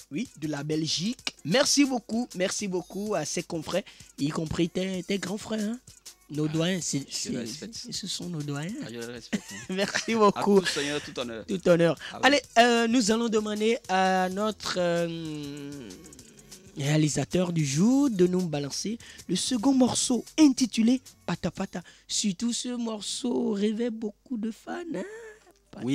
Speaker 4: Oui, de la Belgique. Merci beaucoup à ces confrères, y compris tes grands frères. Hein. Nos doyens,
Speaker 7: je le respecte.
Speaker 4: ce sont nos doyens.
Speaker 7: Ah, je le respecte. hein.
Speaker 4: Merci
Speaker 7: À
Speaker 4: beaucoup.
Speaker 7: tout Seigneur, tout honneur.
Speaker 4: Tout honneur.
Speaker 7: Ah oui.
Speaker 4: Allez, nous allons demander à notre réalisateur du jour de nous balancer le second morceau intitulé Pata Pata. Surtout ce morceau rêvait beaucoup de fans. Hein? Pata Pata.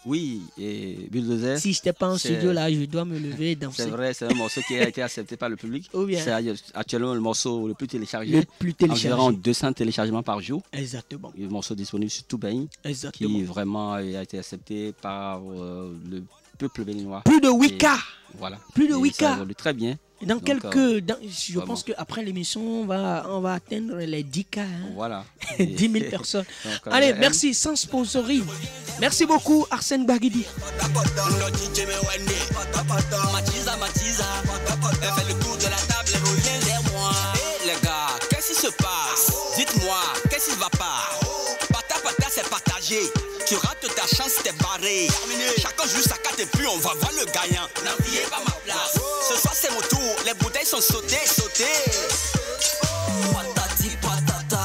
Speaker 7: Oui, et Bulldozer.
Speaker 4: Si je n'étais pas en
Speaker 7: c'est-
Speaker 4: studio là, je dois me lever et danser.
Speaker 7: C'est vrai, c'est un morceau qui a été accepté par le public.
Speaker 4: Ou bien.
Speaker 7: C'est actuellement le morceau le plus téléchargé.
Speaker 4: Le plus téléchargé.
Speaker 7: Environ 200 téléchargements par jour.
Speaker 4: Exactement.
Speaker 7: Le morceau disponible sur Toubani,
Speaker 4: Exactement.
Speaker 7: qui vraiment a été accepté par le peuple béninois.
Speaker 4: Plus de 8K.
Speaker 7: Voilà.
Speaker 4: Plus de
Speaker 7: Et
Speaker 4: 8K.
Speaker 7: ça évolue très bien.
Speaker 4: Dans
Speaker 7: Donc,
Speaker 4: quelques. Je
Speaker 7: vraiment.
Speaker 4: pense qu'après l'émission, on va atteindre les 10K. Hein.
Speaker 7: Voilà.
Speaker 4: 10 000 personnes.
Speaker 7: Donc,
Speaker 4: Allez,
Speaker 7: elle-
Speaker 4: merci, sans sponsoring. Merci beaucoup, Arsène Baguidi.
Speaker 8: Matiza, elle fait le tour de la table, elle revient vers moi. Hé les gars, qu'est-ce qui se passe? Dites-moi, qu'est-ce qui va pas? Pata, c'est partagé. Tu rates ta chance, t'es barré. Terminé. Chacun joue sa carte et puis on va voir le gagnant. N'enviez pas ma place. Ce soir c'est mon tour, les bouteilles sont sautées. Patati patata,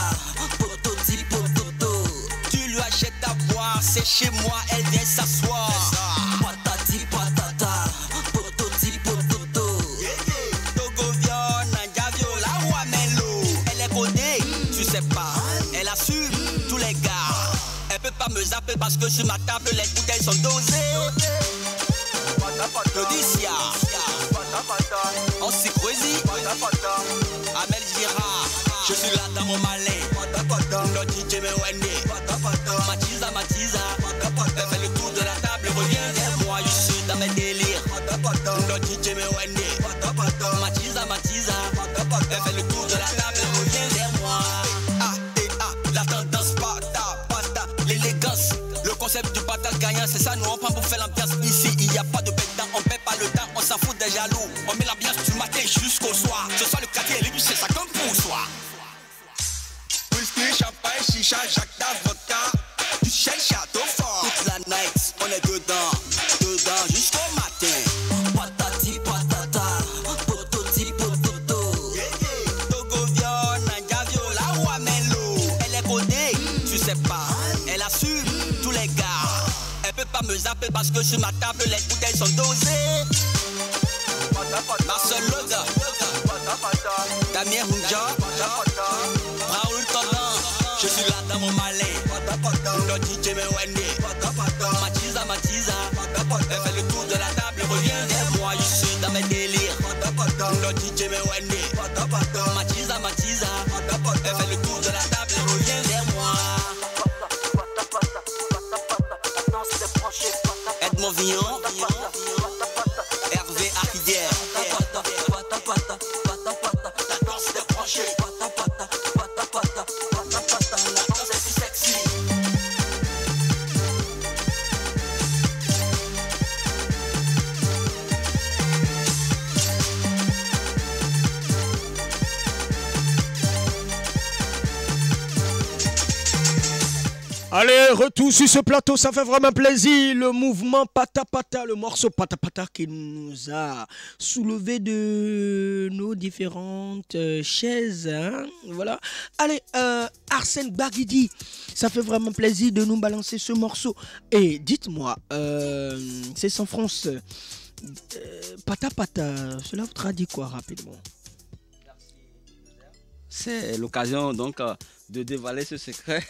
Speaker 8: pototi pototo. Tu lui achètes à boire, c'est chez moi, elle vient s'asseoir. Patati patata, pototi pototo. Togo Vion, Nanja la roi Melo. Elle est codée, tu sais pas, elle assume tous les gars. Elle peut pas me zapper parce que sur ma table les bouteilles sont dosées. Claudicia, on s'y croisit. Amel Girard, je suis là dans mon malin. DJ me Wendy. Matiza, elle fait le tour de la table, reviens vers moi, je suis dans mes délires. Le DJ me Wendy. Matiza, elle fait le tour de la table, reviens vers moi. La tendance pata, l'élégance. Le concept du partage gagnant, c'est ça, nous on prend pour faire l'ambiance. Ici, il n'y a pas de pédant, on paie pas le temps, on s'en fout des jaloux. On met l'ambiance du matin jusqu'au soir. Ce soir, le quartier est libre, c'est ça comme pour soi. Whisky, champagne, chicha, jacta, vodka. Du Shell Château Fort. Toute la night, on est dedans jusqu'au matin. Patati patata, pototi pototo. Togo viol, Nanja viola, Wamelo. Elle est codée, tu sais pas, elle assume tous les gars. Elle peut pas me zapper parce que sur ma table les bouteilles sont dosées. Marcel Loga, Damien Hunja, Raoul Todan, je suis là dans mon malais. Le DJ me Wendy. Matiza, elle fait le tour de la table, reviens vers moi, je suis dans mes délires. Le DJ me Wendy. Matiza, elle fait le tour de la table, reviens vers moi. Edmond Villon, Hervé Arrivière. La danse des branchés.
Speaker 4: Allez, retour sur ce plateau, ça fait vraiment plaisir. Le mouvement Pata Pata, le morceau Pata Pata qui nous a soulevé de nos différentes chaises. Hein? Voilà. Allez, Arsène Baguidi, ça fait vraiment plaisir de nous balancer ce morceau. Et dites-moi, c'est sans France. Pata Pata, cela vous traduit quoi rapidement?
Speaker 7: C'est l'occasion donc de dévoiler ce secret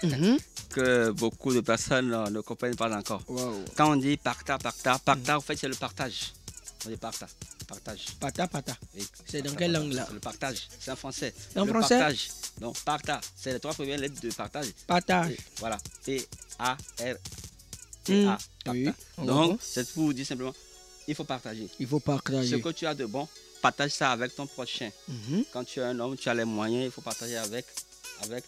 Speaker 7: que beaucoup de personnes ne comprennent pas encore.
Speaker 4: Wow.
Speaker 7: Quand on dit parta, en fait c'est le partage. On dit partage.
Speaker 4: Pata Pata.
Speaker 7: Oui.
Speaker 4: C'est dans quelle langue là?
Speaker 7: C'est le partage, c'est en français.
Speaker 4: En
Speaker 7: le
Speaker 4: français?
Speaker 7: Partage. Donc parta, c'est les 3 premières lettres de partage.
Speaker 4: Partage.
Speaker 7: Et voilà. P-A-R-T-A.
Speaker 4: Oui.
Speaker 7: Donc c'est pour vous dire simplement, il faut partager.
Speaker 4: Il faut partager.
Speaker 7: Ce que tu as de bon, partage ça avec ton prochain. Quand tu es un homme, tu as les moyens, il faut partager avec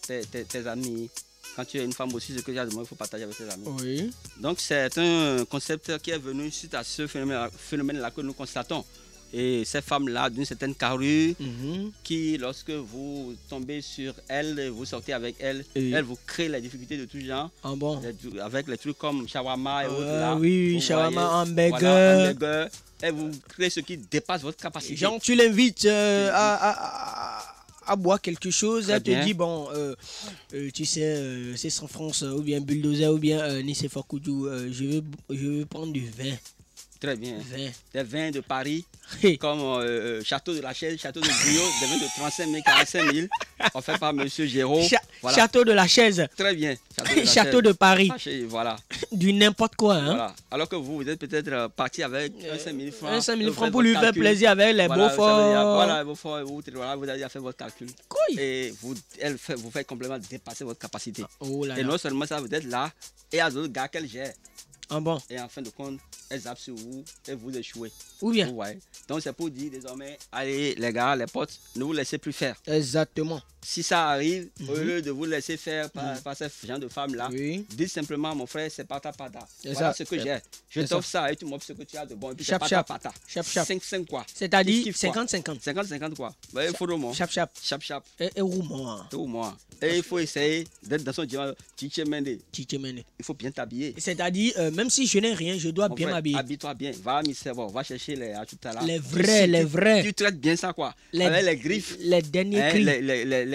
Speaker 7: tes amis. Quand tu es une femme aussi, ce que tu as de bon, il faut partager avec tes amis.
Speaker 4: Oui.
Speaker 7: Donc c'est un concept qui est venu suite à ce phénomène-là que nous constatons. Et ces femmes-là, d'une certaine carrure, qui, lorsque vous tombez sur elles, vous sortez avec elles, elles vous créent les difficultés de tout genre.
Speaker 4: Ah bon?
Speaker 7: Avec les trucs comme shawarma et autres. Là,
Speaker 4: oui, shawarma, hamburger.
Speaker 7: Voilà, hamburger. Elles vous créent ce qui dépasse votre capacité.
Speaker 4: Genre, tu l'invites à boire quelque chose, elle te dit, bon, tu sais, c'est sans France, ou bien Bulldozer, ou bien Nice Fokoudou, je veux prendre du vin.
Speaker 7: Très bien.
Speaker 4: Vin.
Speaker 7: Des vins de Paris, comme Château de la Chaise, Château de Guyot, des vins de 35 000, 45 000. On fait par M. Géraud.
Speaker 4: Voilà. Château de la Chaise.
Speaker 7: Très bien.
Speaker 4: Château de Paris.
Speaker 7: Voilà.
Speaker 4: Du n'importe quoi. Hein?
Speaker 7: Voilà. Alors que vous êtes peut-être parti avec 5 000 francs.
Speaker 4: 5 000 francs pour lui faire plaisir avec les Beauforts.
Speaker 7: Voilà, les Beauforts. Voilà, vous avez fait votre calcul.
Speaker 4: Cool.
Speaker 7: Et vous faites complètement dépasser votre capacité.
Speaker 4: Oh là là.
Speaker 7: Et non seulement ça, vous êtes là, et à d'autres gars qu'elle gère.
Speaker 4: Ah bon?
Speaker 7: Et en fin de compte, elles zappent sur vous et vous échouez.
Speaker 4: Ou bien?
Speaker 7: Ouais. Donc c'est pour dire désormais, allez les gars, les potes, ne vous laissez plus faire.
Speaker 4: Exactement.
Speaker 7: Si ça arrive, au lieu de vous laisser faire par ces gens de femmes-là, dites simplement, mon frère, c'est pata pata. Voilà ce que j'ai. Je t'offre ça et tu m'offres ce que tu as de bon. Et puis c'est pata pata.
Speaker 4: 5-5
Speaker 7: quoi.
Speaker 4: C'est-à-dire 50-50.
Speaker 7: 50-50 quoi. Il faut roulement.
Speaker 4: Chap. Et roulement.
Speaker 7: Et il faut essayer d'être dans son diamant. Tichemende. Il faut bien t'habiller.
Speaker 4: C'est-à-dire, même si je n'ai rien, je dois bien m'habiller.
Speaker 7: Habille-toi bien. Va à Misservo, va chercher les là.
Speaker 4: Les vrais.
Speaker 7: Tu traites bien ça quoi. Avec les griffes.
Speaker 4: Les derniers cris.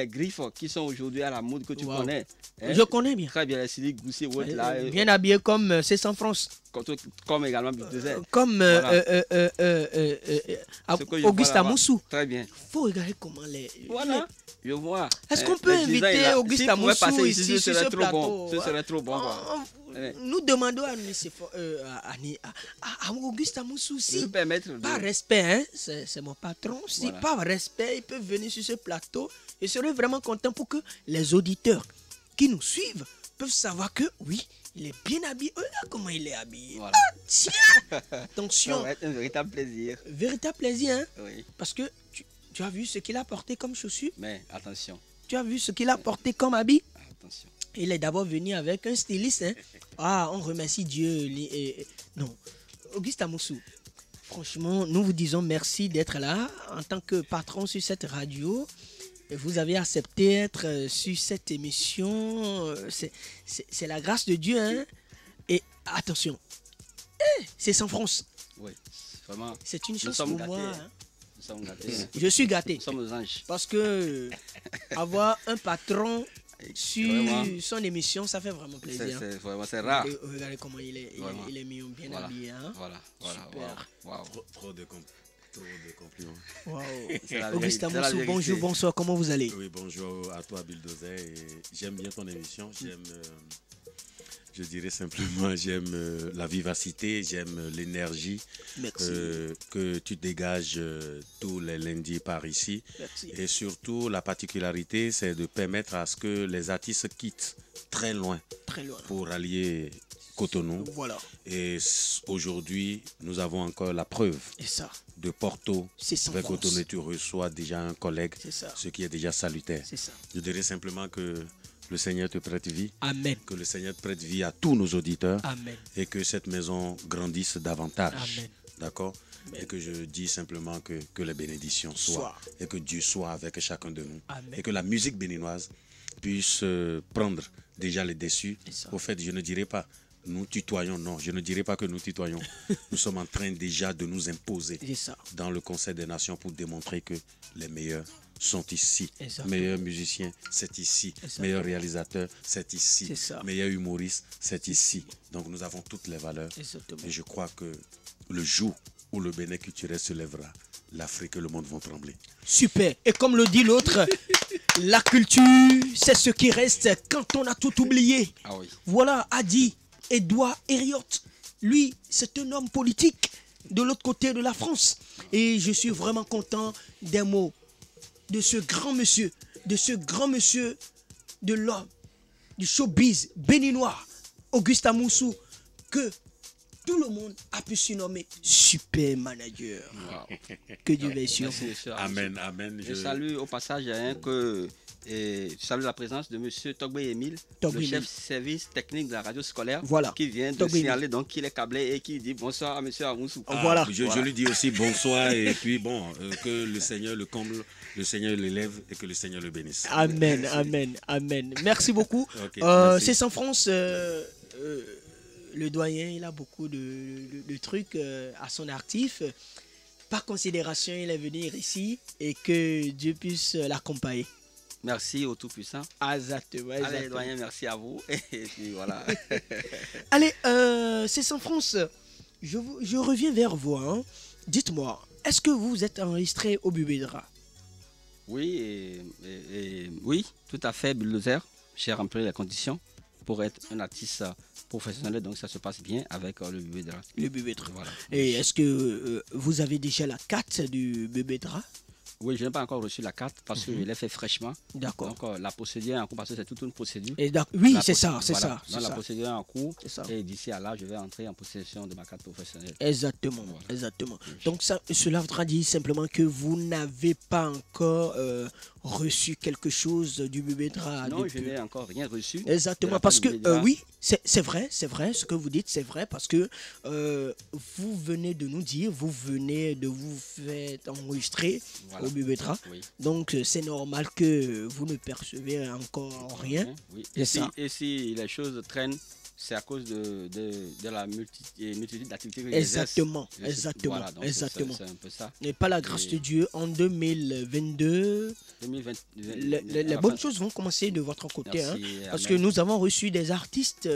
Speaker 7: Les griffes qui sont aujourd'hui à la mode que tu connais.
Speaker 4: Je connais bien.
Speaker 7: Très bien, les Silic Goussi, là.
Speaker 4: Bien habillé comme c'est sans France.
Speaker 7: Comme également Bulldozer.
Speaker 4: Comme Auguste Amoussou.
Speaker 7: Très bien.
Speaker 4: Faut regarder comment les.
Speaker 7: Voilà. Je vois.
Speaker 4: Est-ce qu'on peut inviter Auguste Amoussou ici sur ce plateau?
Speaker 7: Ce serait trop bon.
Speaker 4: Nous demandons à Auguste Amoussou si par respect, hein, c'est mon patron, si par respect il peut venir sur ce plateau, je serais vraiment content pour que les auditeurs qui nous suivent peuvent savoir que, oui, il est bien habillé. Oh là, comment il est habillé.
Speaker 7: Voilà.
Speaker 4: Ah, tiens. Attention.
Speaker 7: Ça va être un véritable plaisir.
Speaker 4: Véritable plaisir, hein.
Speaker 7: Oui.
Speaker 4: Parce que tu as vu ce qu'il a porté comme chaussures.
Speaker 7: Mais attention,
Speaker 4: Tu as vu ce qu'il a porté comme habit.
Speaker 7: attention.
Speaker 4: Il est d'abord venu avec un styliste. Hein. Ah, on remercie Dieu. Non, Auguste Amoussou. Franchement, nous vous disons merci d'être là en tant que patron sur cette radio. Vous avez accepté d'être sur cette émission. C'est la grâce de Dieu. Hein. Et attention, c'est San France.
Speaker 7: Oui, vraiment.
Speaker 4: C'est une
Speaker 7: Nous
Speaker 4: chance
Speaker 7: sommes
Speaker 4: pour moi.
Speaker 7: gâtés.
Speaker 4: Hein.
Speaker 7: Nous sommes gâtés.
Speaker 4: Je suis gâté.
Speaker 7: Nous sommes aux anges.
Speaker 4: Parce que avoir un patron sur
Speaker 7: Vraiment.
Speaker 4: son émission, ça fait vraiment plaisir.
Speaker 7: C'est rare.
Speaker 4: Et regardez comment il est mignon, bien
Speaker 7: Voilà.
Speaker 4: habillé. Hein?
Speaker 7: Voilà.
Speaker 4: Super.
Speaker 7: Wow.
Speaker 6: Trop de compliments.
Speaker 4: Wow.
Speaker 7: C'est la
Speaker 4: Auguste
Speaker 7: vérité, c'est la
Speaker 4: Amoussou,
Speaker 7: vérité.
Speaker 4: bonjour, bonsoir, comment vous allez?
Speaker 6: Oui, bonjour à toi, Bulldozer. Et j'aime bien ton émission. Je dirais simplement, j'aime la vivacité, j'aime l'énergie
Speaker 4: Merci.
Speaker 6: que tu dégages tous les lundis par ici.
Speaker 4: Merci.
Speaker 6: Et surtout, la particularité, c'est de permettre à ce que les artistes quittent très loin
Speaker 4: Très loin.
Speaker 6: pour allier Cotonou.
Speaker 4: Voilà.
Speaker 6: Et aujourd'hui, nous avons encore la preuve
Speaker 4: Et ça,
Speaker 6: de Porto
Speaker 4: c'est San
Speaker 6: vers
Speaker 4: France.
Speaker 6: Cotonou. Tu reçois déjà un collègue,
Speaker 4: C'est ça.
Speaker 6: ce qui est déjà salutaire.
Speaker 4: C'est ça.
Speaker 6: Je dirais simplement que le Seigneur te prête vie,
Speaker 4: Amen.
Speaker 6: que le Seigneur prête vie à tous nos auditeurs
Speaker 4: Amen.
Speaker 6: et que cette maison grandisse davantage.
Speaker 4: Amen.
Speaker 6: D'accord? Et que je dis simplement que les bénédictions soient et que Dieu soit avec chacun de nous.
Speaker 4: Amen.
Speaker 6: Et que la musique béninoise puisse prendre déjà les dessus.
Speaker 4: Et ça.
Speaker 6: Au fait, je ne dirais pas nous tutoyons, non, je ne dirais pas que nous tutoyons. Nous sommes en train déjà de nous imposer
Speaker 4: C'est ça.
Speaker 6: dans le Conseil des Nations pour démontrer que les meilleurs sont ici.
Speaker 4: Exactement.
Speaker 6: Meilleurs musiciens, c'est ici.
Speaker 4: Exactement.
Speaker 6: Meilleurs réalisateurs, c'est ici.
Speaker 4: C'est ça.
Speaker 6: Meilleurs humoristes, c'est ici. Donc nous avons toutes les valeurs.
Speaker 4: Exactement.
Speaker 6: Et je crois que le jour où le Bénin culturel se lèvera, l'Afrique et le monde vont trembler.
Speaker 4: Super. Et comme le dit l'autre, la culture, c'est ce qui reste quand on a tout oublié.
Speaker 7: Ah oui.
Speaker 4: Voilà, a dit Edouard Herriot. Lui, c'est un homme politique de l'autre côté de la France. Et je suis vraiment content des mots de ce grand monsieur, de l'homme, du showbiz béninois, Auguste Amoussou, que tout le monde a pu surnommer Super Manager.
Speaker 7: Wow.
Speaker 4: Que Dieu veille sur
Speaker 7: Merci,
Speaker 4: vous.
Speaker 7: monsieur.
Speaker 6: Amen, amen.
Speaker 7: Je salue au passage je salue la présence de monsieur Togbe Emile,
Speaker 4: Togbe
Speaker 7: le chef
Speaker 4: Emile.
Speaker 7: service technique de la radio scolaire,
Speaker 4: Voilà.
Speaker 7: qui vient de
Speaker 4: Togbe
Speaker 7: signaler donc qu'il est câblé et qui dit bonsoir à monsieur Amoussou.
Speaker 4: Voilà.
Speaker 6: Je lui dis aussi bonsoir et puis bon, que le Seigneur le comble, le Seigneur l'élève et que le Seigneur le bénisse.
Speaker 4: Amen, amen, amen. Merci beaucoup.
Speaker 6: Ok, merci.
Speaker 4: C'est San France. Le doyen, il a beaucoup de trucs à son actif. Par considération, il est venu ici et que Dieu puisse l'accompagner.
Speaker 7: Merci au Tout-Puissant.
Speaker 4: Exactement.
Speaker 7: Allez, doyen, merci à vous. Et puis voilà.
Speaker 4: Allez, c'est San France. Je reviens vers vous. Hein. Dites-moi, est-ce que vous êtes enregistré au Bubédra?
Speaker 7: Oui, oui, tout à fait, Bulldozer. J'ai rempli les conditions pour être un artiste professionnel, donc ça se passe bien avec le Bubédra.
Speaker 4: Le Bubédra.
Speaker 7: Voilà.
Speaker 4: Et est-ce que vous avez déjà la carte du Bubédra?
Speaker 7: Oui, je n'ai pas encore reçu la carte parce que je l'ai fait fraîchement.
Speaker 4: D'accord.
Speaker 7: Donc la procédure est en cours parce que c'est toute une procédure.
Speaker 4: Et oui,
Speaker 7: La
Speaker 4: c'est ça,
Speaker 7: procédure,
Speaker 4: c'est
Speaker 7: voilà.
Speaker 4: ça.
Speaker 7: Donc la procédure est en cours
Speaker 4: C'est ça.
Speaker 7: et d'ici à là, je vais entrer en possession de ma carte professionnelle.
Speaker 4: Exactement,
Speaker 7: Voilà.
Speaker 4: exactement. Donc cela voudra dire simplement que vous n'avez pas encore reçu quelque chose du Bubédra.
Speaker 7: Non,
Speaker 4: depuis...
Speaker 7: je n'ai encore rien reçu.
Speaker 4: Exactement, parce que oui, c'est vrai, ce que vous dites, c'est vrai, parce que vous venez de nous dire, vous venez de vous faire enregistrer
Speaker 7: Voilà.
Speaker 4: au Bubédra.
Speaker 7: Oui.
Speaker 4: Donc c'est normal que vous ne percevez encore rien.
Speaker 7: Oui.
Speaker 4: C'est ça.
Speaker 7: Et si les choses traînent, c'est à cause de la multitude d'activités que j'exerce.
Speaker 4: Exactement,
Speaker 7: Je-
Speaker 4: exactement,
Speaker 7: voilà, donc
Speaker 4: exactement.
Speaker 7: c'est un peu ça.
Speaker 4: Et pas la grâce
Speaker 7: Et-
Speaker 4: de Dieu, en 2022,
Speaker 7: 2020,
Speaker 4: les bonnes choses vont commencer de votre côté. Hein,
Speaker 7: Merci,
Speaker 4: parce
Speaker 7: amen.
Speaker 4: que nous avons reçu des artistes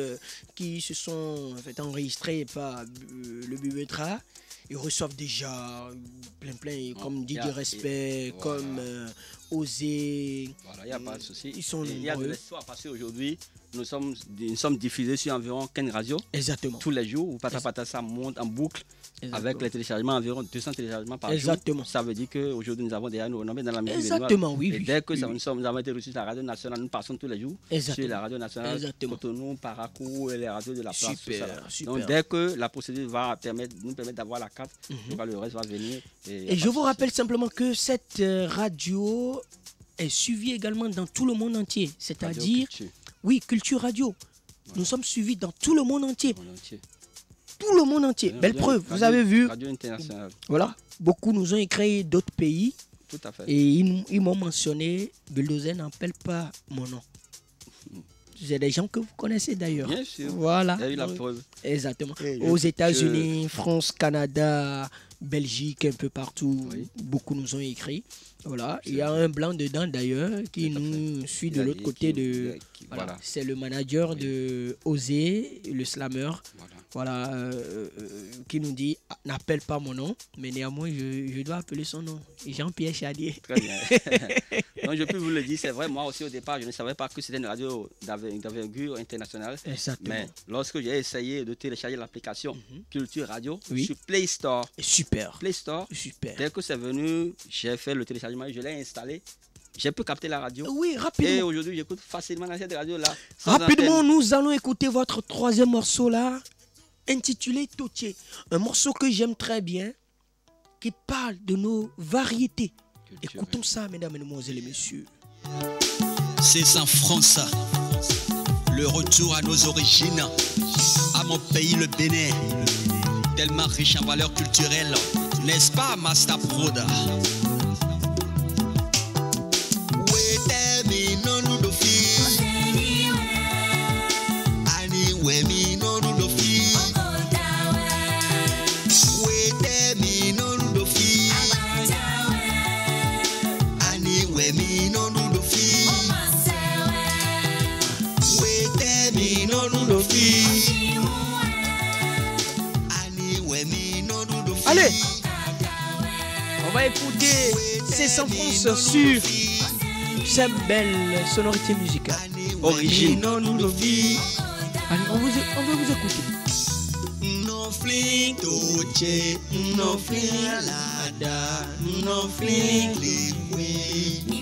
Speaker 4: qui se sont fait enregistrer par le Bubédra. Ils reçoivent déjà plein, comme
Speaker 7: il y
Speaker 4: Didier
Speaker 7: a-
Speaker 4: Respect,
Speaker 7: voilà.
Speaker 4: comme Osé.
Speaker 7: Voilà, il n'y a pas de souci.
Speaker 4: Ils sont
Speaker 7: Et il y a de
Speaker 4: nombreux.
Speaker 7: l'espoir parce qu'aujourd'hui, nous sommes diffusés sur environ 15 radios.
Speaker 4: Exactement.
Speaker 7: Tous les jours, ça monte en boucle. Exactement. Avec les téléchargements, environ 200 téléchargements par jour. Ça veut dire qu'aujourd'hui, nous avons déjà nous renommés dans la musique.
Speaker 4: Exactement, oui.
Speaker 7: Et dès que nous avons été reçus sur la radio nationale, nous passons tous les jours sur la radio nationale, Cotonou, Paracou et les radios de la place.
Speaker 4: Super.
Speaker 7: Donc, dès que la procédure va nous permettre d'avoir la carte, le reste va venir.
Speaker 4: Et je vous rappelle simplement que cette radio est suivie également dans tout le monde entier. C'est-à-dire, oui, Culture Radio. Nous sommes suivis dans tout le monde entier. Tout le monde entier. Belle preuve, vous avez vu.
Speaker 7: Radio internationale.
Speaker 4: Voilà, beaucoup nous ont écrit d'autres pays.
Speaker 7: Tout à fait.
Speaker 4: Et ils m'ont mentionné, Bulldozer n'appelle pas mon nom. C'est des gens que vous connaissez d'ailleurs.
Speaker 7: Bien sûr.
Speaker 4: Voilà.
Speaker 7: Il y a eu la preuve.
Speaker 4: Exactement. Aux États-Unis, France, Canada, Belgique, un peu partout, beaucoup nous ont écrit. Voilà. Il y a un blanc dedans d'ailleurs qui nous suit de l'autre côté de. Voilà. C'est le manager de Osé, le slammer. Voilà, qui nous dit n'appelle pas mon nom, mais néanmoins je dois appeler son nom, Jean-Pierre Chadier.
Speaker 7: Très bien. Donc je peux vous le dire, c'est vrai, moi aussi au départ je ne savais pas que c'était une radio d'envergure internationale.
Speaker 4: Exactement.
Speaker 7: Mais lorsque j'ai essayé de télécharger l'application Culture Radio sur Play Store.
Speaker 4: Super.
Speaker 7: Play Store.
Speaker 4: Super.
Speaker 7: Dès que c'est venu, j'ai fait le téléchargement, je l'ai installé. J'ai pu capter la radio.
Speaker 4: Oui, rapidement.
Speaker 7: Et aujourd'hui j'écoute facilement cette radio-là.
Speaker 4: Rapidement, nous allons écouter votre troisième morceau là, intitulé Totier, un morceau que j'aime très bien, qui parle de nos variétés. Écoutons ça, mesdames, mesdemoiselles et messieurs.
Speaker 8: C'est San France, le retour à nos origines, à mon pays le Bénin, tellement riche en valeurs culturelles, n'est-ce pas, Master Proda?
Speaker 4: Allez, on va écouter C'est San France sur cette belle sonorité musicale.
Speaker 7: Origine.
Speaker 4: Allez, on va vous écouter.
Speaker 8: No fling Toche, no fling Lada, no fling Liwe, no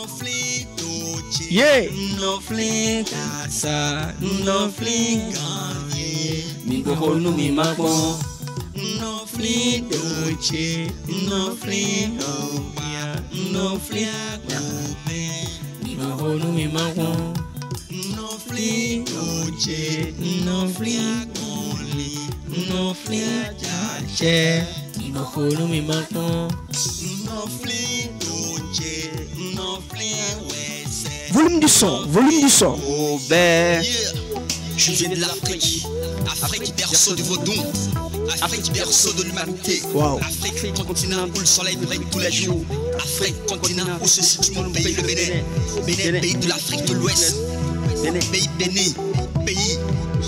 Speaker 8: fling Toche,
Speaker 4: Yeah.
Speaker 8: no fling Kasa, no fling Ganye,
Speaker 7: Mingokonu Mimakon,
Speaker 8: no fling Toche, no fling Obia, no fling Akube,
Speaker 4: Mingokonu Mimakon.
Speaker 8: no fling Toche, no fling Akoli, no fling Ajache,
Speaker 4: Mingokonu Mimakon.
Speaker 8: no fling Toche, no fling Wese.
Speaker 4: Volume du son, volume du son.
Speaker 7: Aubert.
Speaker 8: Je viens de l'Afrique, Afrique berceau du vaudou, Afrique berceau de l'humanité,
Speaker 4: Wow.
Speaker 8: Afrique continent où le soleil brille tous les jours, Afrique continent où se situe mon pays le Bénin, Bénin pays de l'Afrique de l'Ouest, pays béni, pays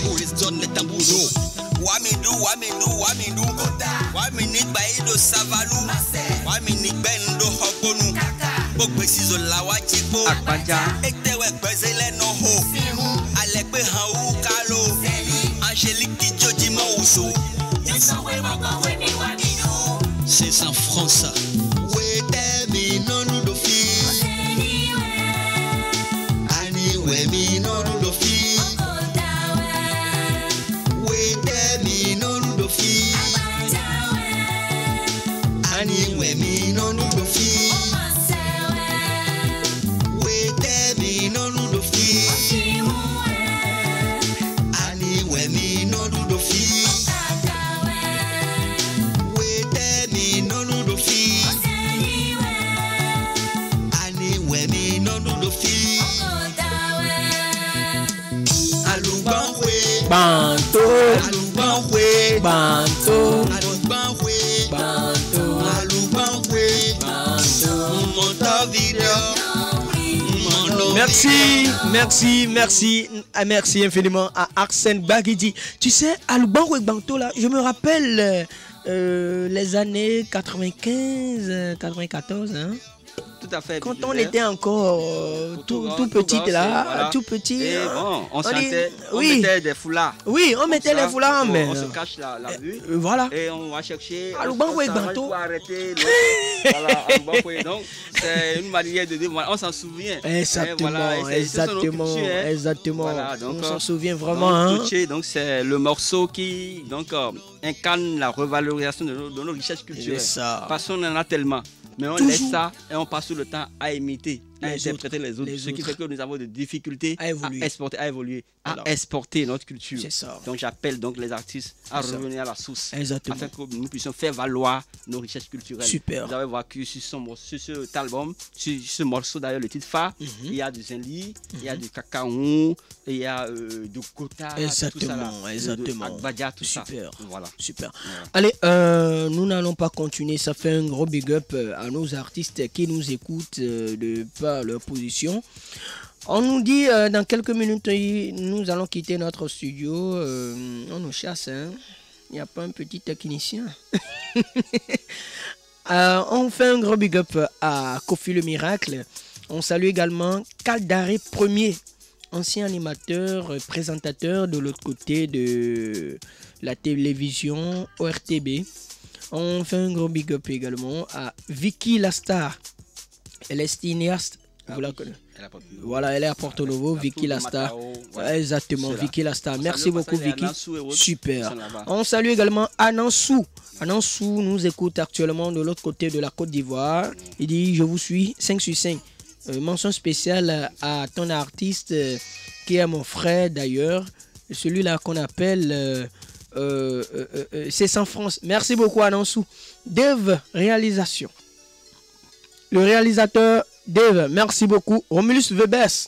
Speaker 8: où résonnent les tambours. Wamidou, Waminik Baïdo Savalou, Waminik Bendo Hokonu, Bokwe Sizola Wachiko, Ektewe Kwezele Noho, Alekwe Haou Kalo, Angélique Kidjodi Mousso. C'est San France.
Speaker 4: Banto, Banto, Banto, Merci infiniment à Arsène Bagidi. Tu sais, Aloubango et Banto là, je me rappelle les années 95, 94, hein.
Speaker 7: Tout à fait.
Speaker 4: Quand on était encore tout petit là,
Speaker 7: voilà.
Speaker 4: tout petit.
Speaker 7: Et bon, on
Speaker 4: oui.
Speaker 7: mettait des foulards.
Speaker 4: Oui, on mettait les foulards, mais.
Speaker 7: On se cache la vue.
Speaker 4: Voilà.
Speaker 7: Et on va chercher.
Speaker 4: Ah, le banc est gâteau.
Speaker 7: Pour arrêter. Voilà, donc c'est une manière de dire, on s'en souvient.
Speaker 4: Exactement,
Speaker 7: voilà,
Speaker 4: exactement,
Speaker 7: hein.
Speaker 4: Exactement.
Speaker 7: Voilà, donc,
Speaker 4: on s'en souvient vraiment.
Speaker 7: Donc c'est le morceau qui incarne la revalorisation de nos richesses culturelles. Parce qu'on en a tellement. Mais on laisse ça et on passe tout le temps à imiter, à interpréter les autres. Ce qui fait que nous avons des difficultés à évoluer, à exporter notre culture. Donc j'appelle les artistes à revenir à la source.
Speaker 4: Exactement.
Speaker 7: Afin que nous puissions faire valoir nos richesses culturelles.
Speaker 4: Super.
Speaker 7: Vous allez voir que sur cet album, sur ce morceau d'ailleurs, le titre phare, il y a du Zenli, il y a du Kakaou, il y a du Kota,
Speaker 4: exactement, exactement.
Speaker 7: De Agbadia, tout
Speaker 4: super.
Speaker 7: Ça. Voilà.
Speaker 4: Super. Allez, nous n'allons pas continuer. Ça fait un gros big up à nos artistes qui nous écoutent de par leur position. On nous dit dans quelques minutes, nous allons quitter notre studio. On nous chasse, hein. Il n'y a pas un petit technicien. On fait un gros big up à Kofi le Miracle. On salue également Kaldaré Premier, ancien animateur, présentateur de l'autre côté de la télévision ORTB. On fait un gros big up également à Vicky Lastar. Elle est cinéaste. Vous la connaissez? Voilà, elle est à Porto Novo, Vicky Lastar. Exactement, Vicky Lastar. Merci beaucoup, Vicky. Super. On salue également Anansou. Anansou nous écoute actuellement de l'autre côté de la Côte d'Ivoire. Il dit: je vous suis 5 sur 5. Mention spéciale à ton artiste qui est mon frère d'ailleurs. Celui-là qu'on appelle c'est sans France. Merci beaucoup, Anansou. Dave, réalisation. Le réalisateur Dave, merci beaucoup. Romulus Webers,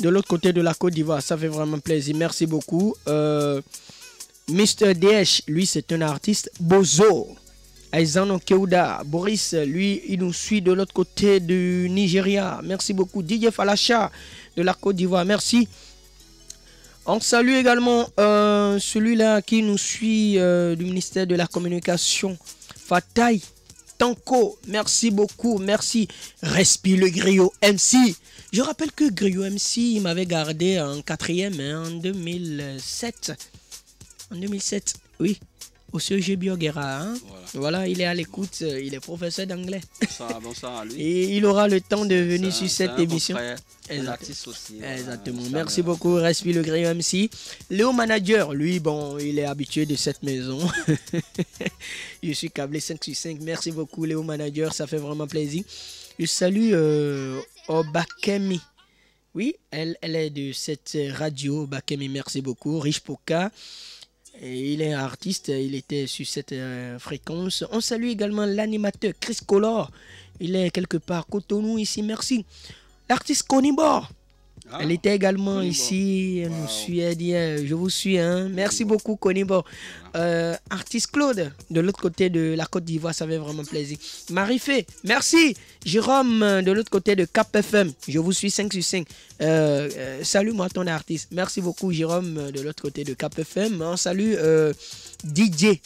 Speaker 4: de l'autre côté de la Côte d'Ivoire, ça fait vraiment plaisir. Merci beaucoup. Mr. DH, lui, c'est un artiste. Bozo. Aizano Keuda. Boris, lui, il nous suit de l'autre côté du Nigeria. Merci beaucoup. DJ Falacha, de la Côte d'Ivoire. Merci. On salue également celui-là qui nous suit du ministère de la Communication. Fataï Tanko, merci beaucoup, merci. Respi le griot MC. Je rappelle que Griot MC, il m'avait gardé en 4e en 2007. En 2007, oui. Au CEG Bioguera. Hein? Voilà, il est à l'écoute, il est professeur d'anglais.
Speaker 7: Bonsoir à lui.
Speaker 4: Et il aura le temps de venir sur cette émission. Exactement. Merci beaucoup, Respi le Griot MC. Léo Manager, lui, bon, il est habitué de cette maison. Je suis câblé 5 sur 5. Merci beaucoup, Léo Manager, ça fait vraiment plaisir. Je salue Obakemi. Oui, elle est de cette radio. Obakemi, merci beaucoup. Rich Poka. Et il est artiste, il était sur cette fréquence. On salue également l'animateur Chris Collor. Il est quelque part Cotonou ici, merci. L'artiste Conibor. Elle était également ici, elle nous suit, elle dit je vous suis, hein. Merci beaucoup Conibor. Artiste Claude, de l'autre côté de la Côte d'Ivoire, ça fait vraiment plaisir. Marie-Fé, merci. Jérôme, de l'autre côté de Cap FM, je vous suis 5 sur 5. Salut-moi ton artiste. Merci beaucoup Jérôme, de l'autre côté de Cap FM. On salue DJ.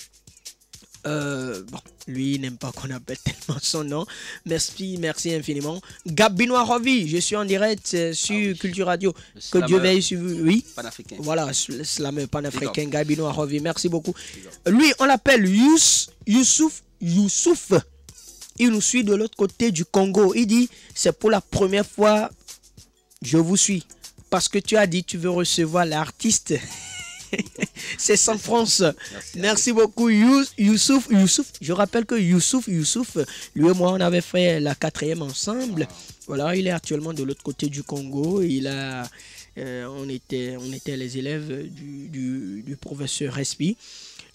Speaker 4: Bon, lui il n'aime pas qu'on appelle tellement son nom. Merci infiniment. Gabinois Rovi, je suis en direct sur Culture Radio. Que Dieu veille sur vous. Oui.
Speaker 7: Panafricain.
Speaker 4: Voilà, slameur panafricain Gabinois Rovi. Merci beaucoup. Lui, on l'appelle Youssouf. Il nous suit de l'autre côté du Congo. Il dit c'est pour la première fois je vous suis parce que tu as dit tu veux recevoir l'artiste. C'est sans France. Merci beaucoup Youssouf. Je rappelle que Youssouf, lui et moi on avait fait la 4e ensemble. Voilà, il est actuellement de l'autre côté du Congo. On était les élèves du professeur Respi.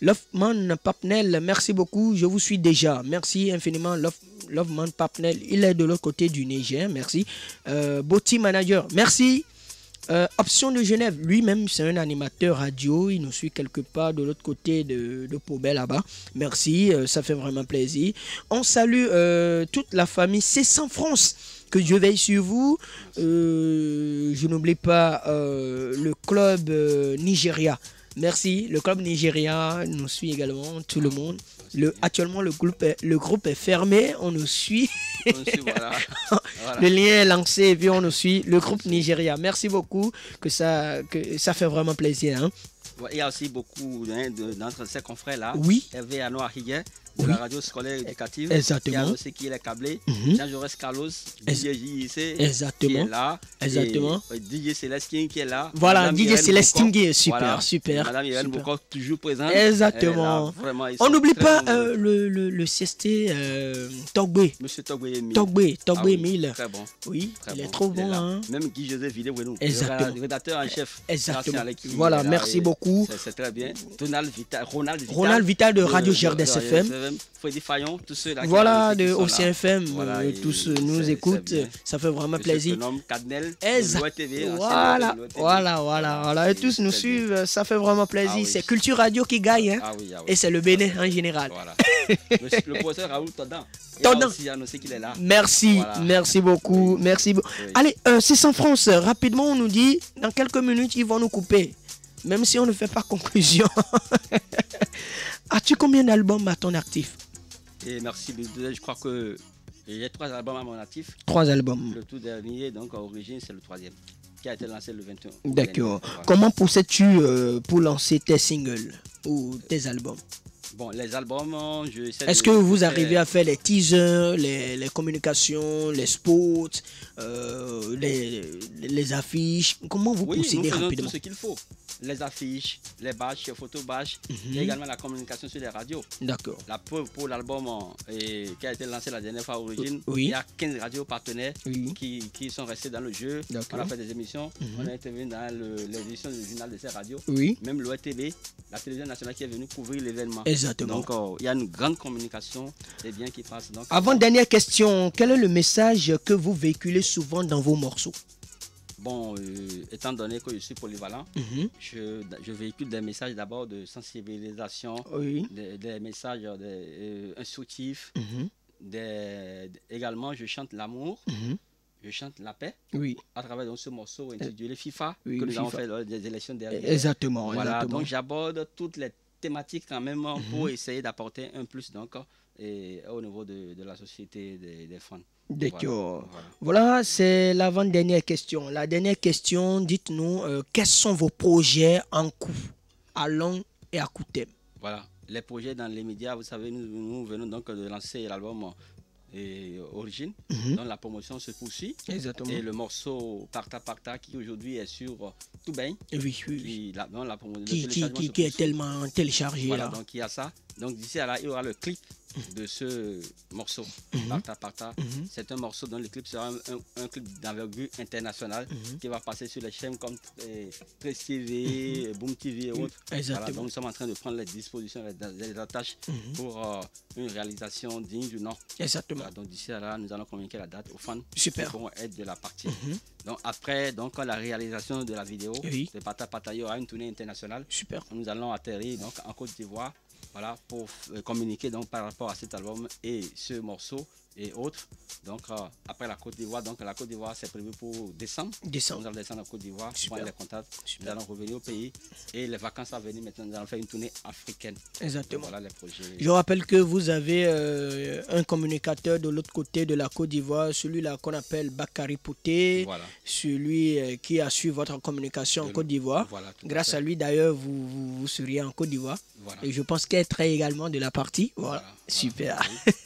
Speaker 4: Loveman Papnel, merci beaucoup. Je vous suis déjà. Merci infiniment Loveman Papnel. Il est de l'autre côté du Niger. Merci. Boti Manager, merci. Option de Genève, lui-même c'est un animateur radio, il nous suit quelque part de l'autre côté de Pobel là-bas. Merci, ça fait vraiment plaisir. On salue toute la famille C'est sans France, que Dieu veille sur vous. Je n'oublie pas le club Nigeria. Merci, le club Nigeria nous suit également, tout le monde. Actuellement le groupe est fermé, on nous suit.
Speaker 7: Voilà. Voilà.
Speaker 4: Le lien est lancé et puis on nous suit. Le groupe Nigeria. Merci beaucoup. Que ça fait vraiment plaisir. Hein.
Speaker 7: Il y a aussi beaucoup d'entre ces confrères-là.
Speaker 4: Oui.
Speaker 7: Hervé Anoa Higuet, de la radio scolaire éducative.
Speaker 4: Exactement.
Speaker 7: Qui a aussi qui est câblé. Jean Jaurès Carlos, DJ JIC,
Speaker 4: exactement.
Speaker 7: qui est là.
Speaker 4: Exactement.
Speaker 7: Et DJ Célestine qui est là.
Speaker 4: Voilà,
Speaker 7: Madame
Speaker 4: DJ Célestine qui est super,
Speaker 7: voilà.
Speaker 4: super.
Speaker 7: Madame Irène Bocor, toujours présente.
Speaker 4: Exactement.
Speaker 7: Vraiment,
Speaker 4: on n'oublie pas le CST Togbe.
Speaker 7: Monsieur Togbe Emile.
Speaker 4: Togbe Emile.
Speaker 7: Très bon.
Speaker 4: Oui,
Speaker 7: très
Speaker 4: il est
Speaker 7: bon.
Speaker 4: trop bon. Hein.
Speaker 7: Même Guy Joseph Villé-Wenou.
Speaker 4: Exactement.
Speaker 7: Le rédacteur en chef.
Speaker 4: Exactement. Voilà, merci beaucoup.
Speaker 7: C'est très bien. Ronald
Speaker 4: Vital de Radio GRDS FM.
Speaker 7: Freddy Fayon, tous ceux là.
Speaker 4: Voilà, de OCFM, voilà, tous nous écoutent. Ça fait vraiment plaisir. Voilà. Et tous nous suivent, ça fait vraiment plaisir. C'est Culture Radio qui gagne. Hein. Et c'est le Bénin en général.
Speaker 7: Voilà. Le professeur Raoul Todan.
Speaker 4: Merci, voilà. Merci beaucoup. Merci. Oui. Allez, c'est sans France. Rapidement, on nous dit, dans quelques minutes, ils vont nous couper. Même si on ne fait pas conclusion. As-tu combien d'albums à ton actif?
Speaker 7: Et merci, je crois que j'ai 3 albums à mon actif.
Speaker 4: 3 albums.
Speaker 7: Le tout dernier, donc à origine, c'est le 3e, qui a été lancé le 21.
Speaker 4: D'accord. Voilà. Comment procèdes-tu pour lancer tes singles ou tes albums?
Speaker 7: Bon, les albums,
Speaker 4: est-ce que vous arrivez à faire les teasers, les communications, les spots, les affiches? Comment vous procédez rapidement?
Speaker 7: Tout ce qu'il faut. Les affiches, les badges, les photo-badges, et également la communication sur les radios.
Speaker 4: D'accord.
Speaker 7: La preuve pour l'album qui a été lancé la dernière fois à Origine, il y a 15 radios partenaires qui sont restés dans le jeu. On a fait des émissions, on a intervenu dans l'édition du journal de ces radios. Même l'ORTB, la télévision nationale qui est venue couvrir l'événement.
Speaker 4: Exactement.
Speaker 7: Donc il y a une grande communication et bien qui passe. Donc,
Speaker 4: avant-dernière question, quel est le message que vous véhiculez souvent dans vos morceaux?
Speaker 7: Bon, étant donné que je suis polyvalent, je véhicule des messages d'abord de sensibilisation, des messages instructifs, également je chante l'amour, je chante la paix à travers donc, ce morceau intitulé FIFA que nous avons fait lors des élections dernières.
Speaker 4: Exactement.
Speaker 7: Voilà, donc j'aborde toutes les thématiques quand même pour essayer d'apporter un plus donc, au niveau de la société des fans.
Speaker 4: D'accord. Voilà, c'est l'avant-dernière question. La dernière question, dites-nous, quels sont vos projets en cours, à long et à court terme? Voilà,
Speaker 7: les projets dans les médias, vous savez, nous venons donc de lancer l'album Origine, dont la promotion se poursuit.
Speaker 4: Exactement.
Speaker 7: Et le morceau Parta Parta qui aujourd'hui est sur Toubaigne.
Speaker 4: Oui. Qui est tellement téléchargé.
Speaker 7: Voilà,
Speaker 4: là.
Speaker 7: Donc il y a ça. Donc d'ici à là, il y aura le clip de ce morceau, Parta Parta. C'est un morceau dont le clip sera un clip d'envergure internationale qui va passer sur les chaînes comme Trace TV, Boom TV et autres. Voilà, donc nous sommes en train de prendre les dispositions, les attaches pour une réalisation digne du nom.
Speaker 4: Exactement.
Speaker 7: Voilà, donc d'ici à là, nous allons communiquer la date aux fans
Speaker 4: qui
Speaker 7: pourront être de la partie. Donc après la réalisation de la vidéo de Parta Parta, il y aura une tournée internationale.
Speaker 4: Super.
Speaker 7: Nous allons atterrir donc en Côte d'Ivoire. Voilà, pour communiquer donc, par rapport à cet album et ce morceau et autres. Donc après la Côte d'Ivoire, c'est prévu pour décembre. Nous allons descendre en Côte d'Ivoire, prendre les contacts, nous allons revenir au pays et les vacances à venir maintenant, nous allons faire une tournée africaine.
Speaker 4: Exactement.
Speaker 7: Voilà les projets.
Speaker 4: Je rappelle que vous avez un communicateur de l'autre côté de la Côte d'Ivoire, celui-là qu'on appelle Bakary Pouté, celui qui assure votre communication en Côte d'Ivoire.
Speaker 7: Voilà,
Speaker 4: grâce à lui d'ailleurs, vous seriez en Côte d'Ivoire. Voilà. Et je pense qu'elle traite également de la partie. Voilà. Super.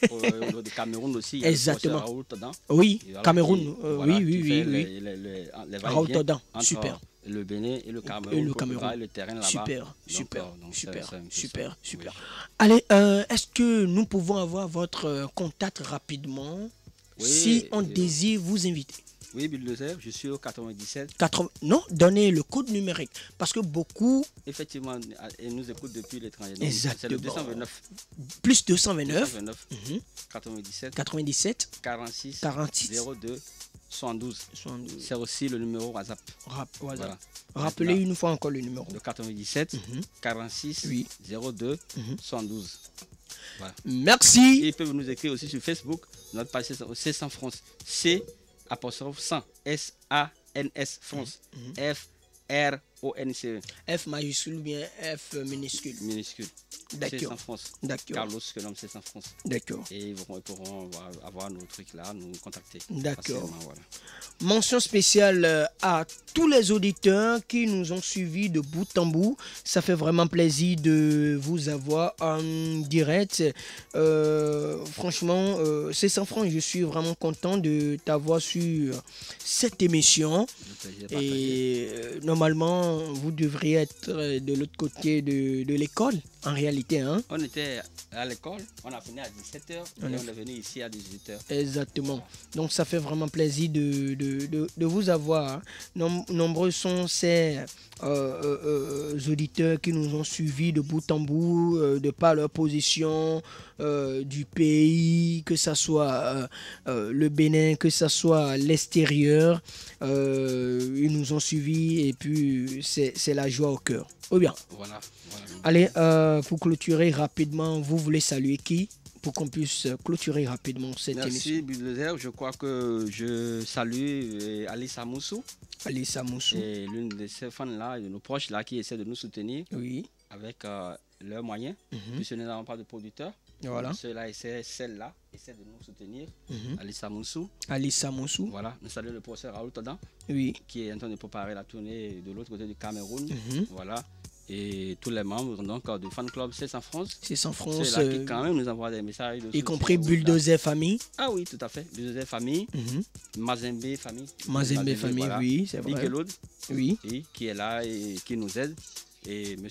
Speaker 7: Au niveau du Cameroun aussi, il y a
Speaker 4: exactement.
Speaker 7: Raoul Todan.
Speaker 4: Oui, Cameroun. Oui.
Speaker 7: Les
Speaker 4: Raoul Todan. Super.
Speaker 7: Le Bénin et le Cameroun. Le terrain là-bas.
Speaker 4: Super. Allez, est-ce que nous pouvons avoir votre contact rapidement si on désire vous inviter?
Speaker 7: Oui, Bulldozer, je suis au 97.
Speaker 4: Non, donnez le code numérique. Parce que beaucoup...
Speaker 7: Effectivement, ils nous écoutent depuis l'étranger. C'est le 229.
Speaker 4: Plus 229.
Speaker 7: 97. 46. 02. 72. C'est aussi le numéro WhatsApp.
Speaker 4: Voilà. Rappelez une fois encore le numéro.
Speaker 7: Le 97. 46. 02. 72. Voilà.
Speaker 4: Merci.
Speaker 7: Et ils peuvent nous écrire aussi sur Facebook. Notre page c'est sans France. C apostrophe 100 SANS France FRANCE FONCE.
Speaker 4: F majuscule ou bien F minuscule?
Speaker 7: Minuscule.
Speaker 4: D'accord.
Speaker 7: C'est en France.
Speaker 4: D'accord.
Speaker 7: Carlos Konom, c'est en France.
Speaker 4: D'accord.
Speaker 7: Et ils pourront avoir nos trucs là, nous contacter.
Speaker 4: D'accord.
Speaker 7: Voilà.
Speaker 4: Mention spéciale à tous les auditeurs qui nous ont suivis de bout en bout. Ça fait vraiment plaisir de vous avoir en direct. Franchement, c'est sans franc. Je suis vraiment content de t'avoir sur cette émission. Et normalement, vous devriez être de l'autre côté de l'école, en réalité. Hein?
Speaker 7: On était à l'école, on a fini à 17h et on est venu ici à 18h.
Speaker 4: Exactement. Donc ça fait vraiment plaisir de vous avoir. Hein. Nombreux sont ces auditeurs qui nous ont suivis de bout en bout, de par leur position du pays, que ce soit le Bénin, que ce soit l'extérieur. Ils nous ont suivis et puis c'est la joie au cœur. Oh bien.
Speaker 7: Voilà.
Speaker 4: Allez, pour clôturer rapidement, vous voulez saluer qui pour qu'on puisse clôturer rapidement cette émission?
Speaker 7: Merci Bulldozer. Je crois que je salue Alice Amoussou.
Speaker 4: Alice Amoussou.
Speaker 7: Et l'une de ces fans-là, de nos proches là, qui essaient de nous soutenir avec leurs moyens, puisque nous n'avons pas de producteurs.
Speaker 4: Voilà.
Speaker 7: Ceux-là celle-là essaient de nous soutenir. Alice Amoussou.
Speaker 4: Alice Amoussou.
Speaker 7: Voilà. Nous saluons le professeur Raoul Todan, qui est en train de préparer la tournée de l'autre côté du Cameroun. Voilà. Et tous les membres donc, du fan club C'est en France.
Speaker 4: C'est en France.
Speaker 7: C'est là qui quand même nous envoie des messages.
Speaker 4: Y compris Bulldozer Famille.
Speaker 7: Ah oui, tout à fait. Bulldozer Famille. Mazembe Famille.
Speaker 4: Mazembe Famille, voilà. Oui, c'est vrai.
Speaker 7: Oui. Qui est là et qui nous aide. Et M.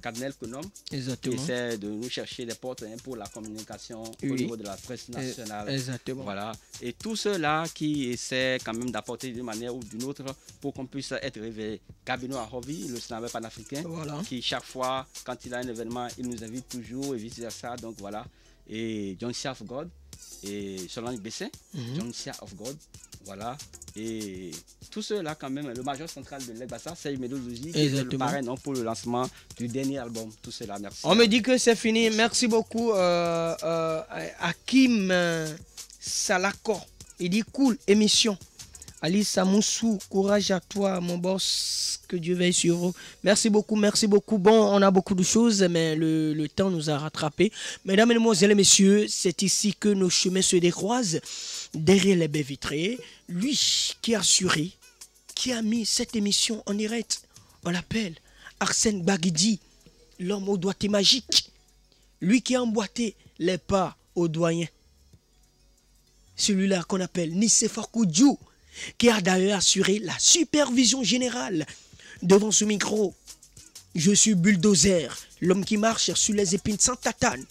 Speaker 7: Cadnel Konom, qui essaie de nous chercher des portes pour la communication au niveau de la presse nationale.
Speaker 4: Exactement.
Speaker 7: Voilà. Et tous ceux-là qui essaient quand même d'apporter d'une manière ou d'une autre pour qu'on puisse être réveillé. Gabino Ahovi, le sniper panafricain, qui chaque fois, quand il a un événement, il nous invite toujours et vice-versa. Donc voilà. Et John Sia of God et Solange Bessin, John Sia of God. Voilà. Et tout cela quand même, le major central de l'Egbassa, c'est Medozoji, qui est le parrain pour le lancement du dernier album. Tout cela, merci.
Speaker 4: On me dit que c'est fini. Merci beaucoup Hakim Salako. Il dit cool, émission. Alice Amoussou, courage à toi mon boss, que Dieu veille sur vous. Merci beaucoup. Bon, on a beaucoup de choses, mais le temps nous a rattrapés. Mesdames, mesdemoiselles et messieurs, c'est ici que nos chemins se décroisent. Derrière les baies vitrées, lui qui a assuré, qui a mis cette émission en direct, on l'appelle Arsène Baguidi, l'homme au doigté magique. Lui qui a emboîté les pas aux doyens. Celui-là qu'on appelle Nicéphore Koudjou, qui a d'ailleurs assuré la supervision générale. Devant ce micro, je suis Bulldozer, l'homme qui marche sur les épines sans tatane.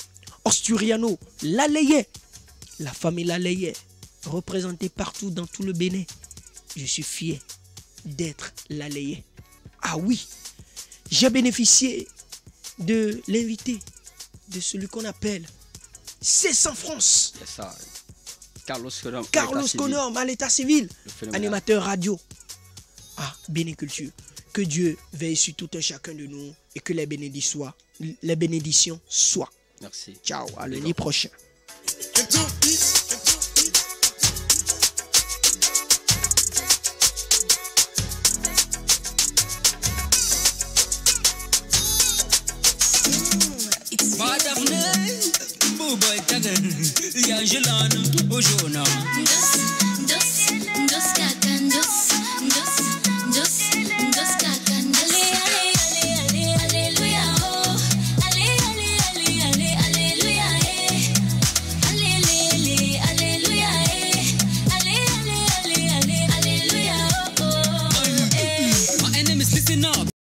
Speaker 4: Osturiano, Lalayé, la famille Lalayé, représentée partout dans tout le Bénin. Je suis fier d'être Lalayé. Ah oui, j'ai bénéficié de l'invité, de celui qu'on appelle C'est en France.
Speaker 7: C'est ça. Carlos
Speaker 4: Konom à l'état civil, animateur radio à Bénéculture. Que Dieu veille sur tout un chacun de nous et que les bénédictions soient.
Speaker 7: Merci.
Speaker 4: Ciao, à lundi prochain.
Speaker 9: Boy, tagay, ya jelana, ojona.